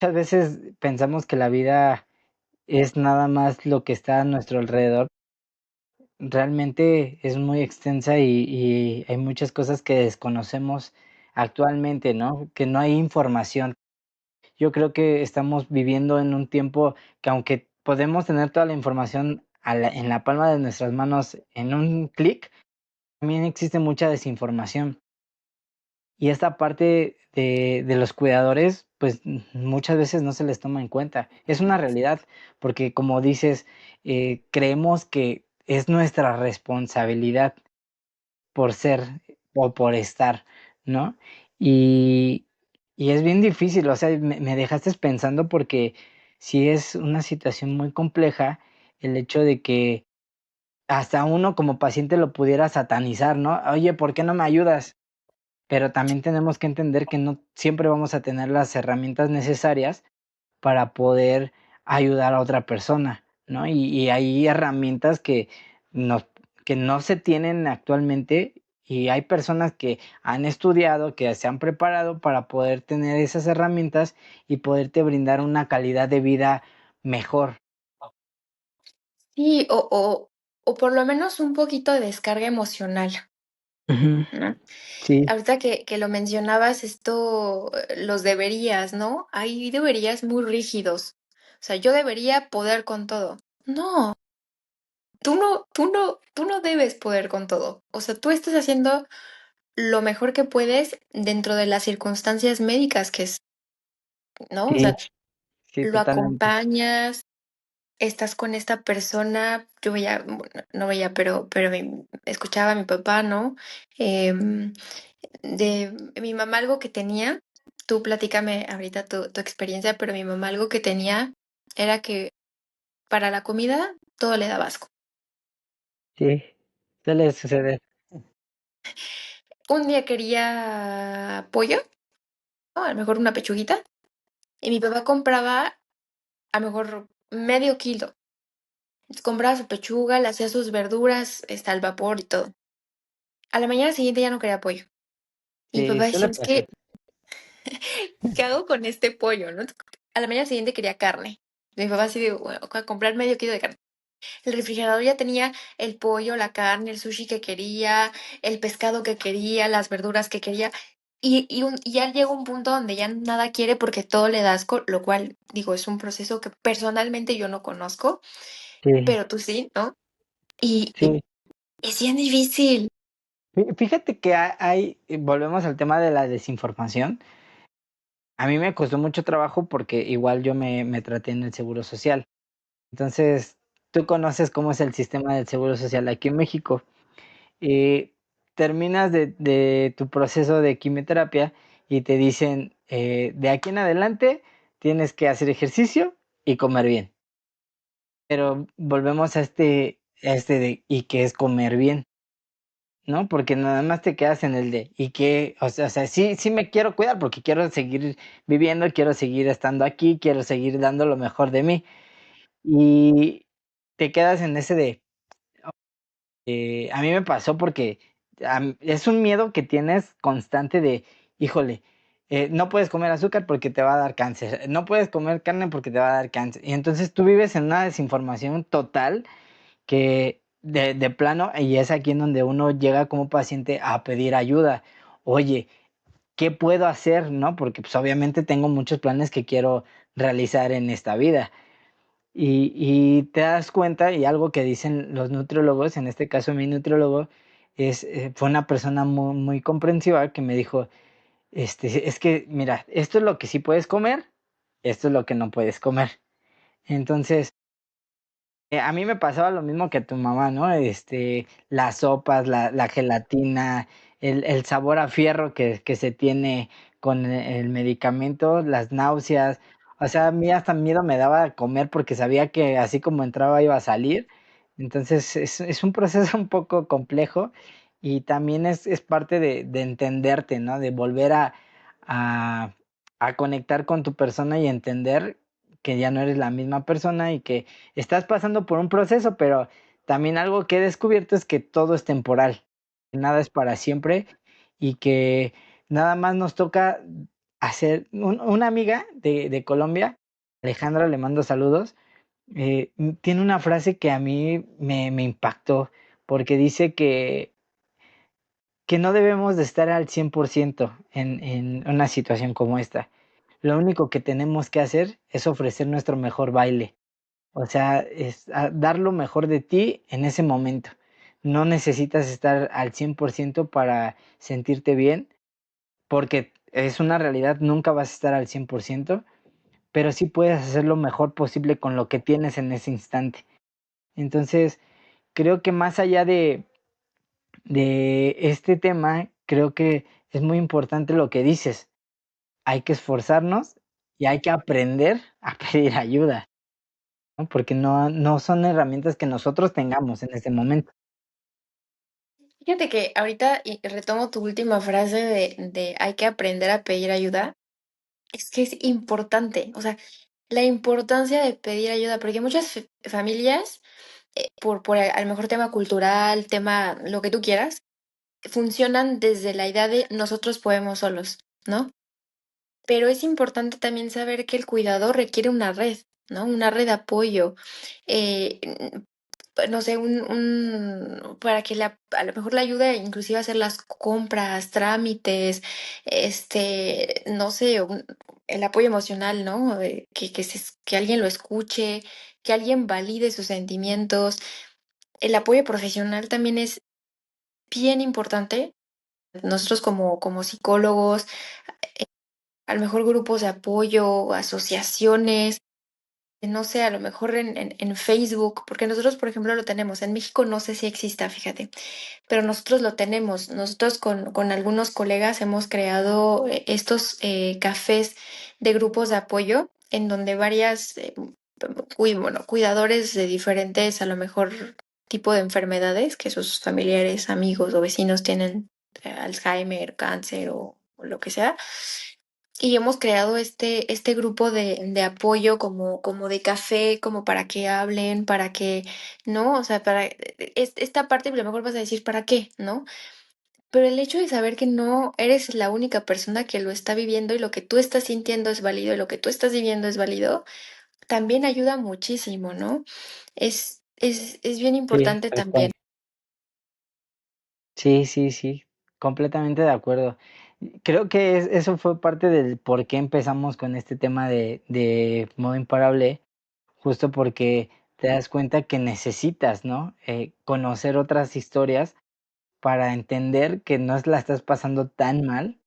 Muchas veces pensamos que la vida es nada más lo que está a nuestro alrededor. Realmente es muy extensa y hay muchas cosas que desconocemos actualmente, ¿no? Que no hay información. Yo creo que estamos viviendo en un tiempo que aunque podemos tener toda la información en la palma de nuestras manos en un clic, también existe mucha desinformación. Y esta parte de los cuidadores, pues, muchas veces no se les toma en cuenta. Es una realidad, porque como dices, creemos que es nuestra responsabilidad por ser o por estar, ¿no? Y y es bien difícil, o sea, me dejaste pensando porque sí es una situación muy compleja el hecho de que hasta uno como paciente lo pudiera satanizar, ¿no? "Oye, ¿por qué no me ayudas?". Pero también tenemos que entender que no siempre vamos a tener las herramientas necesarias para poder ayudar a otra persona, ¿no? Y hay herramientas nos que no se tienen actualmente, y hay personas que han estudiado, que se han preparado para poder tener esas herramientas y poderte brindar una calidad de vida mejor. Sí, o por lo menos un poquito de descarga emocional, Ujú. ¿no? Sí, Ahorita que lo mencionabas, los deberías, ¿no? Hay deberías muy rígidos. O sea, yo debería poder con todo. No, tú no debes poder con todo. O sea, tú estás haciendo lo mejor que puedes dentro de las circunstancias médicas ¿no? O sí, sea, sí, lo totalmente. acompañas, estás con esta persona. Yo veía, bueno, no veía, pero escuchaba a mi papá, ¿no? Em, de mi mamá algo que tenía, tú platícame ahorita tu experiencia, pero mi mamá algo que tenía era que para la comida todo le daba asco. Sí, suele suceder. Un día quería pollo, ¿no? A lo mejor una pechuguita, y mi papá compraba a lo mejor medio kilo. Entonces, compraba su pechuga, le hacía sus verduras, al vapor y todo. A la mañana siguiente ya no quería pollo. Y mi Sí, papá suele decía, es pasar. que, ¿qué hago con este pollo, no? A la mañana siguiente quería carne. Mi papá así de, bueno, a comprar medio kilo de carne. El refrigerador ya tenía el pollo, la carne, el sushi que quería, el pescado que quería, las verduras que quería. Y ya llega un punto donde ya nada quiere porque todo le da asco, lo cual, digo, es un proceso que personalmente yo no conozco, Sí, pero tú sí, ¿no? Y sí. es bien difícil. Fíjate que volvemos al tema de la desinformación. A mí me costó mucho trabajo porque igual yo me traté en el seguro social. Entonces, tú conoces cómo es el sistema del seguro social aquí en México. Eh, Terminas de tu proceso de quimioterapia y te dicen, de aquí en adelante tienes que hacer ejercicio y comer bien. Pero volvemos a este de, ¿y qué es comer bien? ¿No? Porque nada más te quedas en el de, ¿y qué? O sea, sí me quiero cuidar porque quiero seguir viviendo, quiero seguir estando aquí, quiero seguir dando lo mejor de mí. Y te quedas en ese de, a mí me pasó porque es un miedo que tienes constante de, híjole, no puedes comer azúcar porque te va a dar cáncer, no puedes comer carne porque te va a dar cáncer. Y entonces tú vives en una desinformación total que de plano, y es aquí en donde uno llega como paciente a pedir ayuda. Oye, ¿qué puedo hacer? ¿No? Porque pues obviamente tengo muchos planes que quiero realizar en esta vida. Y te das cuenta, y algo que dicen los nutriólogos, en este caso mi nutriólogo, fue una persona muy comprensiva que me dijo, es que mira, esto es lo que sí puedes comer, esto es lo que no puedes comer. Entonces, a mí me pasaba lo mismo que a tu mamá, ¿no? Las sopas, la gelatina, el sabor a fierro que se tiene con el medicamento, las náuseas. O sea, a mí hasta miedo me daba comer porque sabía que así como entraba iba a salir. Entonces, es un proceso un poco complejo y también es parte de entenderte, ¿no? De volver a a conectar con tu persona y entender que ya no eres la misma persona y que estás pasando por un proceso, pero también algo que he descubierto es que todo es temporal, que nada es para siempre y que nada más nos toca hacer una amiga de Colombia, Alejandra, le mando saludos, tiene una frase que a mí me impactó, porque dice que no debemos de estar al 100% en una situación como esta. Lo único que tenemos que hacer es ofrecer nuestro mejor baile. O sea, dar lo mejor de ti en ese momento. No necesitas estar al 100% para sentirte bien, porque es una realidad, nunca vas a estar al 100%, pero sí puedes hacer lo mejor posible con lo que tienes en ese instante. Entonces, creo que más allá de este tema, creo que es muy importante lo que dices. Hay que esforzarnos y hay que aprender a pedir ayuda, ¿no? Porque no son herramientas que nosotros tengamos en este momento. Fíjate que ahorita y retomo tu última frase de hay que aprender a pedir ayuda. Es que es importante, o sea, la importancia de pedir ayuda, porque muchas familias, por a lo mejor tema cultural, tema lo que tú quieras, funcionan desde la idea de nosotros podemos solos, ¿no? Pero es importante también saber que el cuidador requiere una red, ¿no? Una red de apoyo, eh, no sé, para que a lo mejor le ayude inclusive a hacer las compras, trámites, no sé, el apoyo emocional, ¿no? Que alguien lo escuche, que alguien valide sus sentimientos. El apoyo profesional también es bien importante. Nosotros como psicólogos, a lo mejor grupos de apoyo, asociaciones, no sé, a lo mejor en Facebook, porque nosotros, por ejemplo, lo tenemos. En México no sé si exista, fíjate, pero nosotros lo tenemos. Nosotros con algunos colegas hemos creado estos cafés de grupos de apoyo en donde varias, bueno, cuidadores de diferentes, a lo mejor, tipo de enfermedades que sus familiares, amigos o vecinos tienen, Alzheimer, cáncer o lo que sea, y hemos creado este grupo de apoyo como de café, como para que hablen, para que, ¿no? O sea, esta parte, a lo mejor vas a decir, ¿para qué? ¿No? Pero el hecho de saber que no eres la única persona que lo está viviendo y lo que tú estás sintiendo es válido y lo que tú estás viviendo es válido, también ayuda muchísimo, ¿no? Es bien Sí, importante tal cual. también. Sí, sí, sí, completamente de acuerdo. Creo que eso fue parte del por qué empezamos con este tema de modo imparable, justo porque te das cuenta que necesitas, ¿no? Conocer otras historias para entender que no la estás pasando tan mal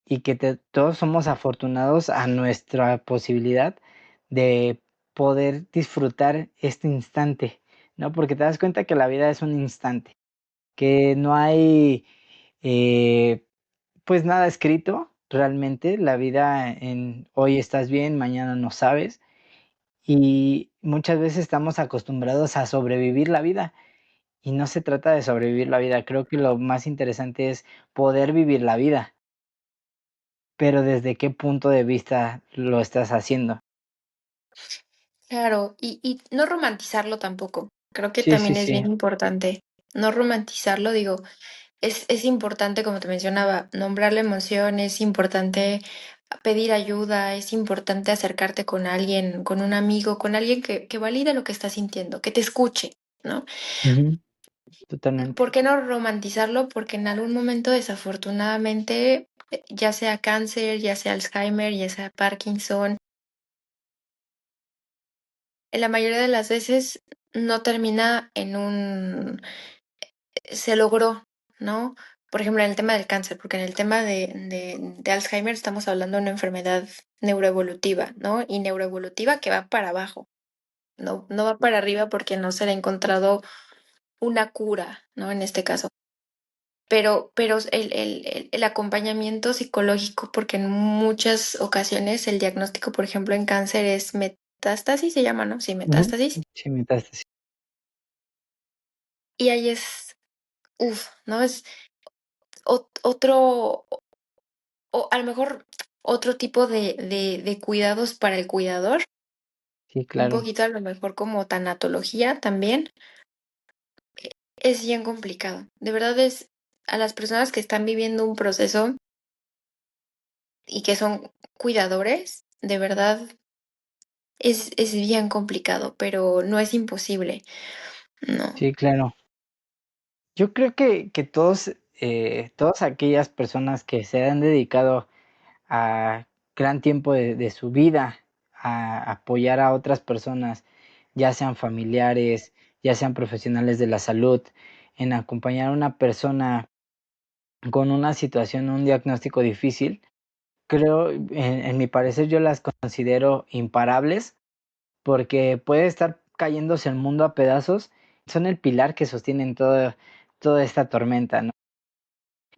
y que todos somos afortunados a nuestra posibilidad de poder disfrutar este instante, ¿no? Porque te das cuenta que la vida es un instante, que no hay, pues nada escrito realmente. La vida en hoy estás bien, mañana no sabes. Y muchas veces estamos acostumbrados a sobrevivir la vida y no se trata de sobrevivir la vida. Creo que lo más interesante es poder vivir la vida. Pero, ¿desde qué punto de vista lo estás haciendo? Claro, y no romantizarlo tampoco. Creo que Sí, sí, también es sí. bien importante no romantizarlo, digo, es importante, como te mencionaba, nombrar la emoción, es importante pedir ayuda, es importante acercarte con alguien, con un amigo, con alguien que valide lo que estás sintiendo, que te escuche, ¿no? Ujú, totalmente. ¿Por qué no romantizarlo? Porque en algún momento, desafortunadamente, ya sea cáncer, ya sea Alzheimer, ya sea Parkinson, en la mayoría de las veces no termina en un se logró, ¿no? Por ejemplo, en el tema del cáncer, porque en el tema de Alzheimer estamos hablando de una enfermedad neuroevolutiva, ¿no? Y neuroevolutiva que va para abajo, no va para arriba porque no se le ha encontrado una cura, ¿no? En este caso. Pero el acompañamiento psicológico, porque en muchas ocasiones el diagnóstico, por ejemplo, en cáncer es metástasis, se llama, ¿no? Sí, Ujú. metástasis. Sí, metástasis. Y ahí es, ¿no? Es otro, o a lo mejor otro tipo de cuidados para el cuidador, Sí, un claro. poquito a lo mejor como tanatología también, es bien complicado. De verdad es a las personas que están viviendo un proceso y que son cuidadores, de verdad es bien complicado, pero no es imposible, no. Sí, claro. Yo creo que todos, todas aquellas personas que se han dedicado a gran tiempo de su vida a apoyar a otras personas, ya sean familiares, ya sean profesionales de la salud, en acompañar a una persona con una situación, un diagnóstico difícil, creo, en mi parecer, yo las considero imparables, porque puede estar cayéndose el mundo a pedazos, son el pilar que sostienen toda esta tormenta, ¿no?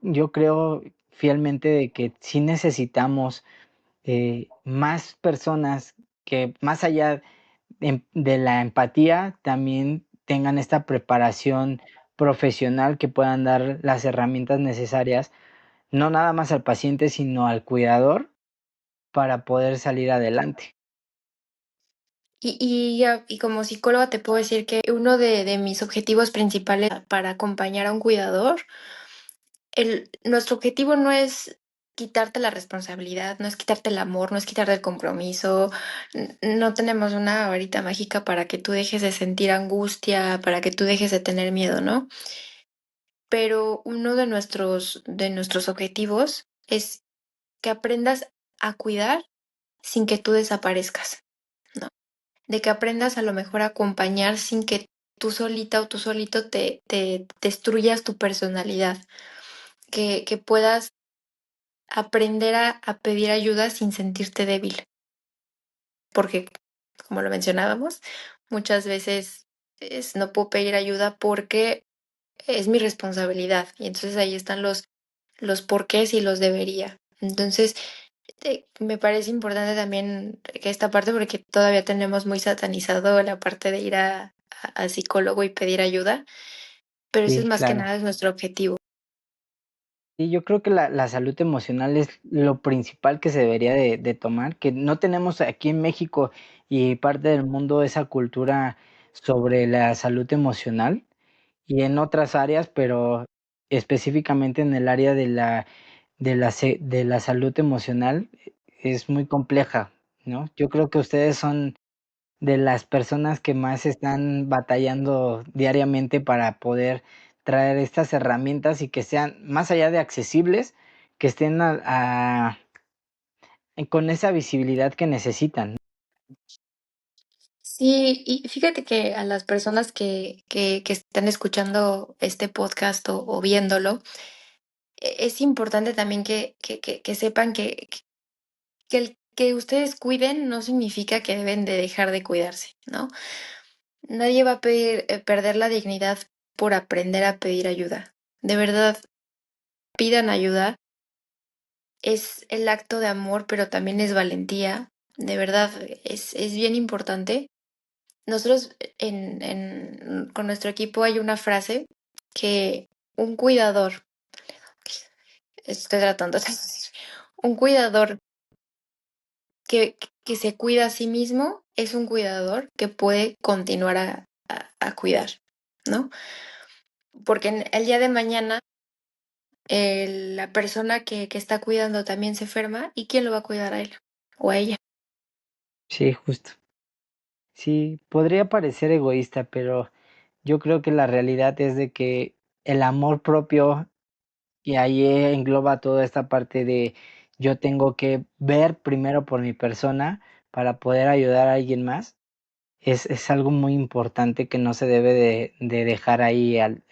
Yo creo fielmente de que sí necesitamos, más personas que, más allá de la empatía, también tengan esta preparación profesional, que puedan dar las herramientas necesarias, no nada más al paciente, sino al cuidador, para poder salir adelante. Y como psicóloga te puedo decir que uno de mis objetivos principales para acompañar a un cuidador, nuestro objetivo no es quitarte la responsabilidad, no es quitarte el amor, no es quitarte el compromiso. No tenemos una varita mágica para que tú dejes de sentir angustia, para que tú dejes de tener miedo, ¿no? Pero uno de nuestros objetivos es que aprendas a cuidar sin que tú desaparezcas, ¿no? De que aprendas a lo mejor a acompañar sin que tú solita o tú solito te destruyas tu personalidad, que puedas aprender a pedir ayuda sin sentirte débil, porque, como lo mencionábamos, muchas veces no puedo pedir ayuda porque es mi responsabilidad. Y entonces ahí están los porqués y los debería. Entonces, me parece importante también que esta parte, porque todavía tenemos muy satanizado la parte de ir a psicólogo y pedir ayuda, pero eso es Sí, más que claro. nada es nuestro objetivo. Y yo creo que la salud emocional es lo principal que se debería de tomar, que no tenemos aquí en México y parte del mundo esa cultura sobre la salud emocional, y en otras áreas, pero específicamente en el área de la salud emocional, es muy compleja, ¿no? Yo creo que ustedes son de las personas que más están batallando diariamente para poder traer estas herramientas y que sean, más allá de accesibles, que estén con esa visibilidad que necesitan. Sí, y fíjate que a las personas que están escuchando este podcast o viéndolo, es importante también que sepan que el que ustedes cuiden no significa que deben de dejar de cuidarse, ¿no? Nadie va a perder la dignidad por aprender a pedir ayuda. De verdad, pidan ayuda. Es el acto de amor, pero también es valentía. De verdad, es bien importante. Nosotros con nuestro equipo hay una frase que un cuidador, estoy tratando de decir, un cuidador que se cuida a sí mismo es un cuidador que puede continuar a cuidar, ¿no? Porque el día de mañana la persona que está cuidando también se enferma y ¿quién lo va a cuidar a él o a ella? Sí, justo. Sí, podría parecer egoísta, pero yo creo que la realidad es de que el amor propio, y ahí engloba toda esta parte de yo tengo que ver primero por mi persona para poder ayudar a alguien más, es algo muy importante que no se debe de dejar ahí al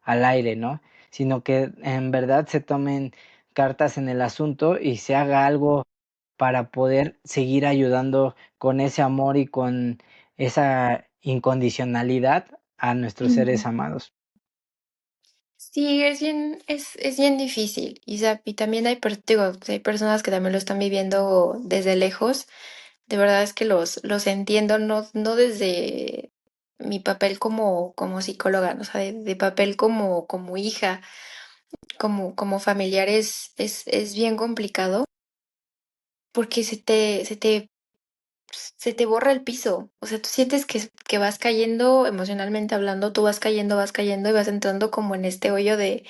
aire, ¿no? Sino que en verdad se tomen cartas en el asunto y se haga algo para poder seguir ayudando con ese amor y con esa incondicionalidad a nuestros Ujú. seres amados. Sí, es bien difícil. Y también digo, hay personas que también lo están viviendo desde lejos. De verdad es que los entiendo, no desde mi papel como psicóloga, ¿no? O sea, de papel como hija, como familiar es bien complicado porque se te borra el piso. O sea, tú sientes que vas cayendo emocionalmente hablando, tú vas cayendo y vas entrando como en este hoyo de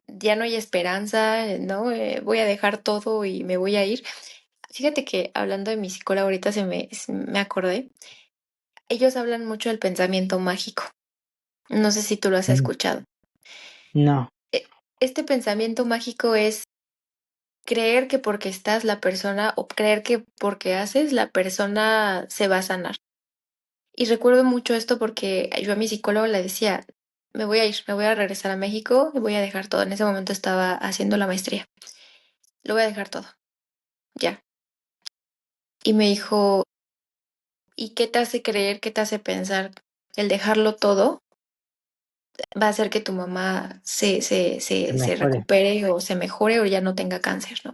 ya no hay esperanza, ¿no? Voy a dejar todo y me voy a ir. Fíjate que hablando de mi psicóloga ahorita me acordé. Ellos hablan mucho del pensamiento mágico. No sé si tú lo has Mm, escuchado. no, E- Este pensamiento mágico es creer que porque estás la persona o creer que porque haces la persona se va a sanar. Y recuerdo mucho esto porque yo a mi psicólogo le decía, me voy a ir, me voy a regresar a México y voy a dejar todo. En ese momento estaba haciendo la maestría. Lo voy a dejar todo, ya. Y me dijo, ¿y qué te hace creer, qué te hace pensar el dejarlo todo va a hacer que tu mamá se se mejore. recupere o se mejore o ya no tenga cáncer, ¿no?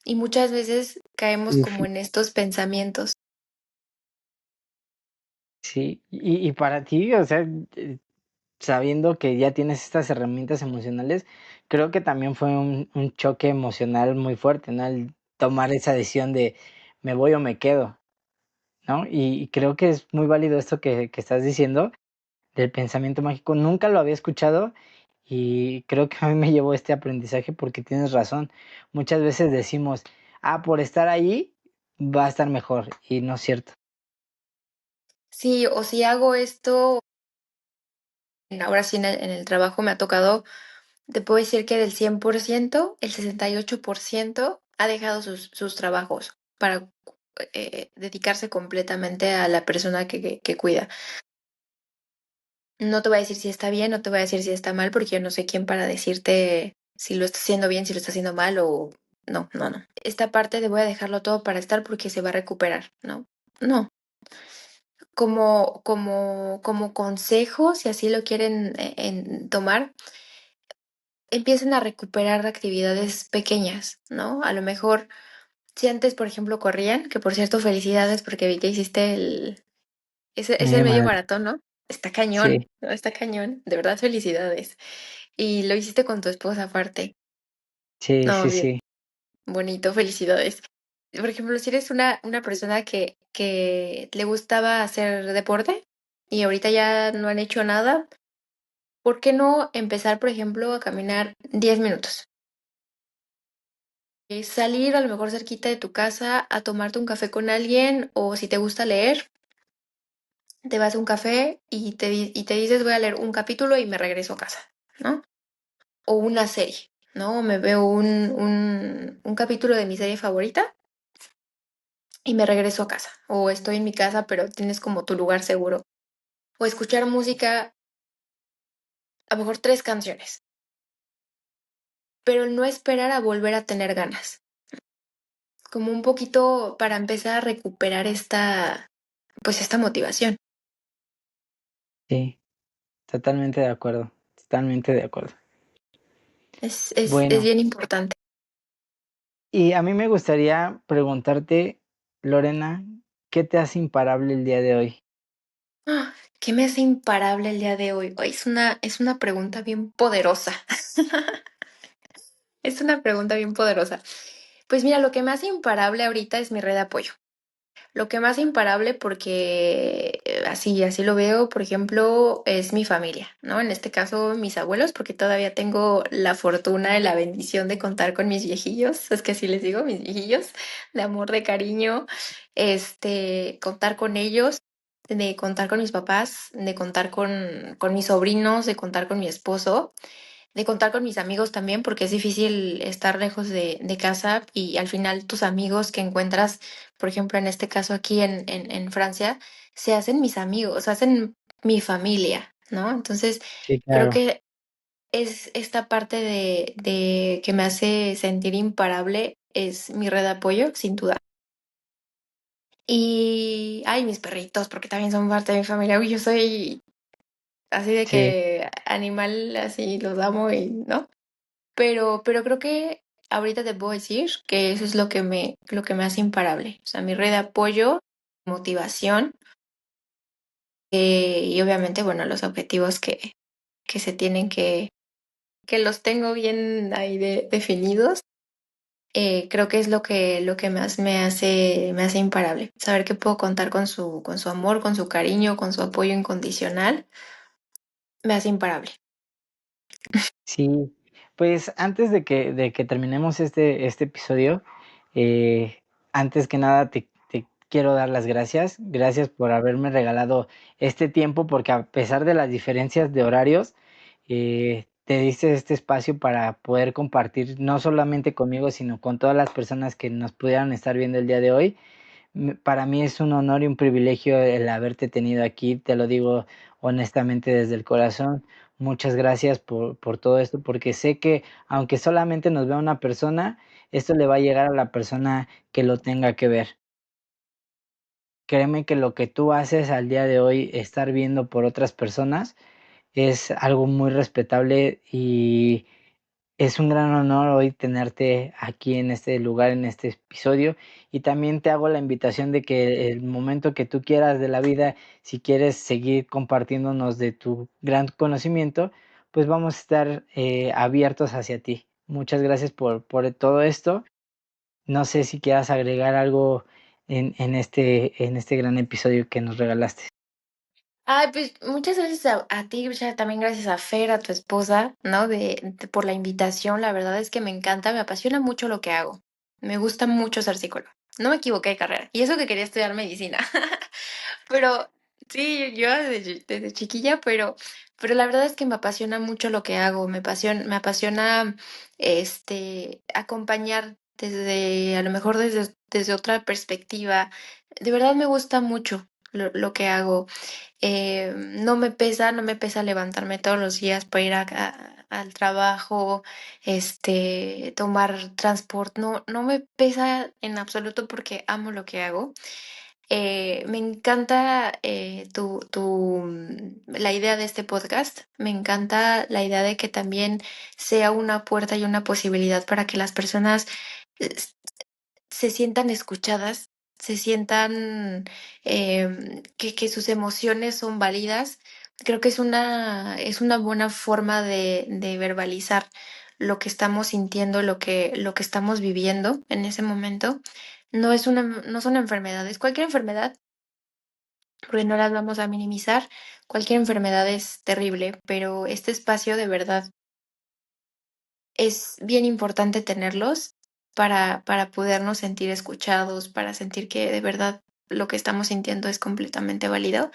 Y muchas veces caemos como Difí en estos pensamientos. Sí, y para ti, o sea, sabiendo que ya tienes estas herramientas emocionales, creo que también fue un choque emocional muy fuerte, ¿no? El tomar esa decisión de me voy o me quedo, ¿no? Y creo que es muy válido esto que estás diciendo del pensamiento mágico. Nunca lo había escuchado y creo que a mí me llevó este aprendizaje porque tienes razón. Muchas veces decimos, ah, por estar ahí va a estar mejor y no es cierto. Sí, o si hago esto, ahora sí en el trabajo me ha tocado, te puedo decir que del 100% el 68% ha dejado sus trabajos para dedicarse completamente a la persona que cuida. No te voy a decir si está bien, no te voy a decir si está mal, porque yo no sé quién para decirte si lo está haciendo bien, si lo está haciendo mal o no, no, no. Esta parte de voy a dejarlo todo para estar porque se va a recuperar, ¿no? No. Como consejo, si así lo quieren tomar, empiecen a recuperar actividades pequeñas, ¿no? A lo mejor, si antes, por ejemplo, corrían, que por cierto, felicidades porque vi que hiciste ese Media medio maratón. maratón, ¿no? Está Sí, cañón, ¿no? Está cañón, de verdad, felicidades. Y lo hiciste con tu esposa aparte. sí, No, sí, bien, sí. bonito, felicidades. Por ejemplo, si eres una persona que le gustaba hacer deporte y ahorita ya no han hecho nada, ¿por qué no empezar, por ejemplo, a caminar 10 minutos? Salir a lo mejor cerquita de tu casa a tomarte un café con alguien o si te gusta leer, te vas a un café y te dices voy a leer un capítulo y me regreso a casa, ¿no? O una serie, ¿no? Me veo un capítulo de mi serie favorita y me regreso a casa. O estoy en mi casa, pero tienes como tu lugar seguro. O escuchar música, a lo mejor 3 canciones, pero no esperar a volver a tener ganas. Como un poquito para empezar a recuperar pues esta motivación. Sí, totalmente de acuerdo, totalmente de acuerdo. Es Bueno, bien importante. y a mí me gustaría preguntarte, Lorena, ¿qué te hace imparable el día de hoy? ¿Qué me hace imparable el día de hoy? Es una pregunta bien poderosa. Es una pregunta bien poderosa. Pues mira, lo que me hace imparable ahorita es mi red de apoyo. Lo que me hace imparable porque así lo veo, por ejemplo, es mi familia, ¿no? En este caso, mis abuelos, porque todavía tengo la fortuna y la bendición de contar con mis viejillos, es que así les digo, mis viejillos, de amor, de cariño, contar con ellos, de contar con mis papás, de contar con mis sobrinos, de contar con mi esposo, de contar con mis amigos también, porque es difícil estar lejos de casa y al final tus amigos que encuentras, por ejemplo, en este caso aquí en Francia, se hacen mis amigos, se hacen mi familia, ¿no? Entonces, Sí, creo claro. que es esta parte de que me hace sentir imparable, es mi red de apoyo, sin duda. Y, ay, mis perritos, porque también son parte de mi familia. Uy, yo soy así de Sí, que animal, así los amo y, ¿no? Pero creo que ahorita te puedo decir que eso es lo que me hace imparable. O sea, mi red de apoyo, motivación, y obviamente, bueno, los objetivos que se tienen que los tengo bien ahí definidos. Creo que es lo que más me hace imparable. Saber que puedo contar con su amor, con su cariño, con su apoyo incondicional, me hace imparable. sí. Pues antes de que terminemos este episodio, eh, antes que nada te quiero dar las gracias. Gracias por haberme regalado este tiempo, porque a pesar de las diferencias de horarios, te diste este espacio para poder compartir no solamente conmigo, sino con todas las personas que nos pudieran estar viendo el día de hoy. Para mí es un honor y un privilegio el haberte tenido aquí, te lo digo honestamente desde el corazón. Muchas gracias por todo esto, porque sé que aunque solamente nos vea una persona, esto le va a llegar a la persona que lo tenga que ver. Créeme que lo que tú haces al día de hoy, estar viendo por otras personas, es algo muy respetable y es un gran honor hoy tenerte aquí en este lugar, en este episodio. Y también te hago la invitación de que el momento que tú quieras de la vida, si quieres seguir compartiéndonos de tu gran conocimiento, pues vamos a estar abiertos hacia ti. Muchas gracias por todo esto. No sé si quieras agregar algo en este gran episodio que nos regalaste. Ay, pues muchas gracias a ti, Richard, también gracias a Fer, a tu esposa, ¿no? Por la invitación. La verdad es que me encanta, me apasiona mucho lo que hago. Me gusta mucho ser psicóloga. No me equivoqué de carrera. Y eso que quería estudiar medicina. Pero sí, yo desde chiquilla, pero la verdad es que me apasiona mucho lo que hago. Me apasiona acompañar desde, a lo mejor desde otra perspectiva. De verdad me gusta mucho lo que hago. No me pesa levantarme todos los días para ir al trabajo, tomar transporte, no me pesa en absoluto porque amo lo que hago. Me encanta la idea de este podcast, me encanta la idea de que también sea una puerta y una posibilidad para que las personas eh, se sientan escuchadas, se sientan que sus emociones son válidas. Creo que es una buena forma de verbalizar lo que estamos sintiendo, lo que estamos viviendo en ese momento. No son enfermedades. Cualquier enfermedad, porque no las vamos a minimizar, cualquier enfermedad es terrible, pero este espacio de verdad es bien importante tenerlos para podernos sentir escuchados, para sentir que de verdad lo que estamos sintiendo es completamente válido.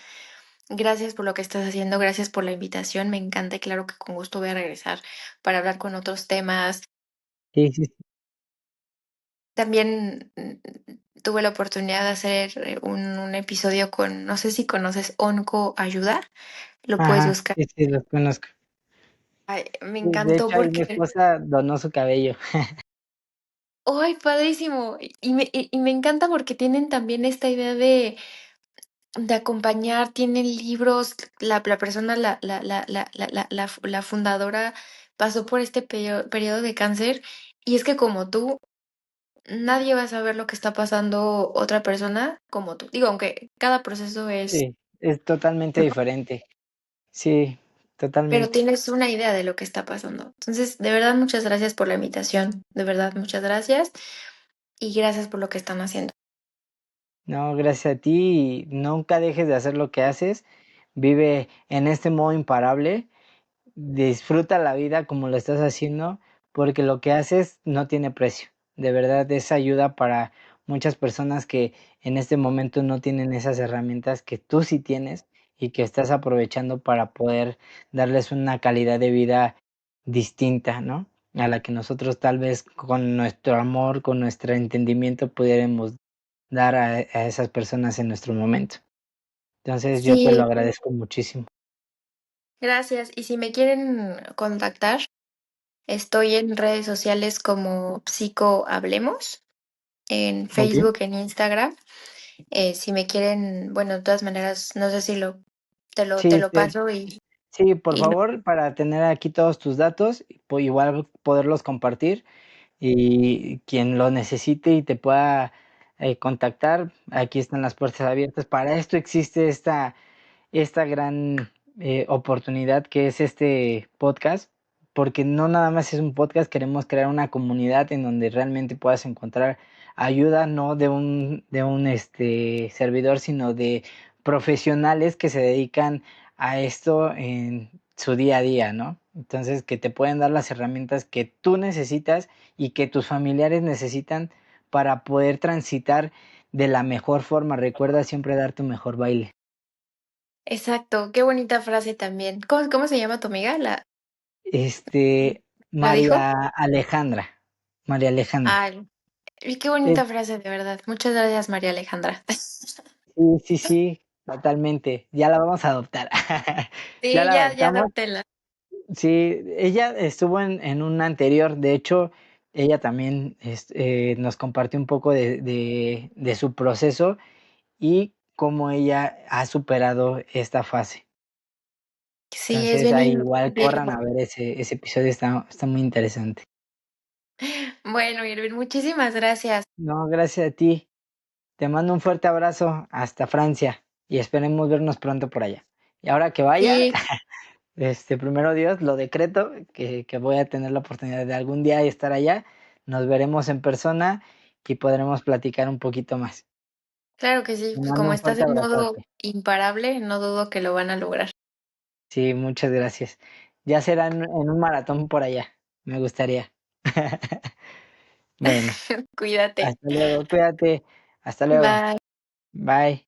Gracias por lo que estás haciendo, gracias por la invitación, me encanta y claro que con gusto voy a regresar para hablar con otros temas. Sí, sí, sí. También tuve la oportunidad de hacer un episodio con, no sé si conoces Onco Ayuda, lo puedes Ajá, buscar. sí, sí, los conozco. Ay, me Sí, de encantó hecho, ahí mi porque esposa donó su cabello. ¡ay, padrísimo! Y me encanta porque tienen también esta idea de acompañar, tienen libros, la persona, la fundadora pasó por este periodo de cáncer y es que como tú, nadie va a saber lo que está pasando otra persona como tú. Digo, aunque cada proceso es, Sí, es totalmente diferente. Sí, pero totalmente. tienes una idea de lo que está pasando. Entonces, de verdad, muchas gracias por la invitación. De verdad, muchas gracias. y gracias por lo que están haciendo. No, gracias a ti y nunca dejes de hacer lo que haces. Vive en este modo imparable. Disfruta la vida como lo estás haciendo, porque lo que haces no tiene precio. De verdad, es ayuda para muchas personas que en este momento no tienen esas herramientas que tú sí tienes y que estás aprovechando para poder darles una calidad de vida distinta, ¿no? A la que nosotros tal vez con nuestro amor, con nuestro entendimiento pudiéramos dar a esas personas en nuestro momento. Entonces, yo te lo Sí, agradezco muchísimo. gracias. Y si me quieren contactar, estoy en redes sociales como Psico Hablemos, en Okey. Facebook, en Instagram. Si me quieren, bueno, de todas maneras, no sé si te Sí, lo te paso Sí, por y lo favor, para tener aquí todos tus datos, igual poderlos compartir y quien lo necesite y te pueda, contactar, aquí están las puertas abiertas. Para esto existe esta gran, oportunidad que es este podcast, porque no nada más es un podcast, queremos crear una comunidad en donde realmente puedas encontrar ayuda, no de un servidor, sino de profesionales que se dedican a esto en su día a día, ¿no? Entonces, que te pueden dar las herramientas que tú necesitas y que tus familiares necesitan para poder transitar de la mejor forma. Recuerda siempre dar tu mejor baile. exacto, qué bonita frase también. ¿Cómo se llama tu amiga? Este, ¿Lo dijo? María Alejandra, María Alejandra. Ay, y qué Eh, bonita frase, de verdad. Muchas gracias, María Alejandra. sí, sí, sí, totalmente. Ya la vamos a adoptar. Ya Sí, la ya adoptamos. adóptenla. Sí, ella estuvo en un anterior, de hecho, ella también, nos compartió un poco de su proceso y cómo ella ha superado esta fase. Sí, es Entonces, bien, ahí igual bien. corran a ver ese episodio, está muy interesante. Bueno, Irving, muchísimas gracias. No, gracias a ti. Te mando un fuerte abrazo hasta Francia y esperemos vernos pronto por allá. Y ahora que vaya, Sí, primero Dios, lo decreto, que voy a tener la oportunidad de algún día estar allá. Nos veremos en persona y podremos platicar un poquito más. claro que sí. Te Pues mando como un estás fuerte en modo abrazote. imparable, no dudo que lo van a lograr. Sí, muchas gracias. Ya será en un maratón por allá, me gustaría. Bueno, Cuídate. hasta luego, cuídate. Hasta luego. Bye. Bye.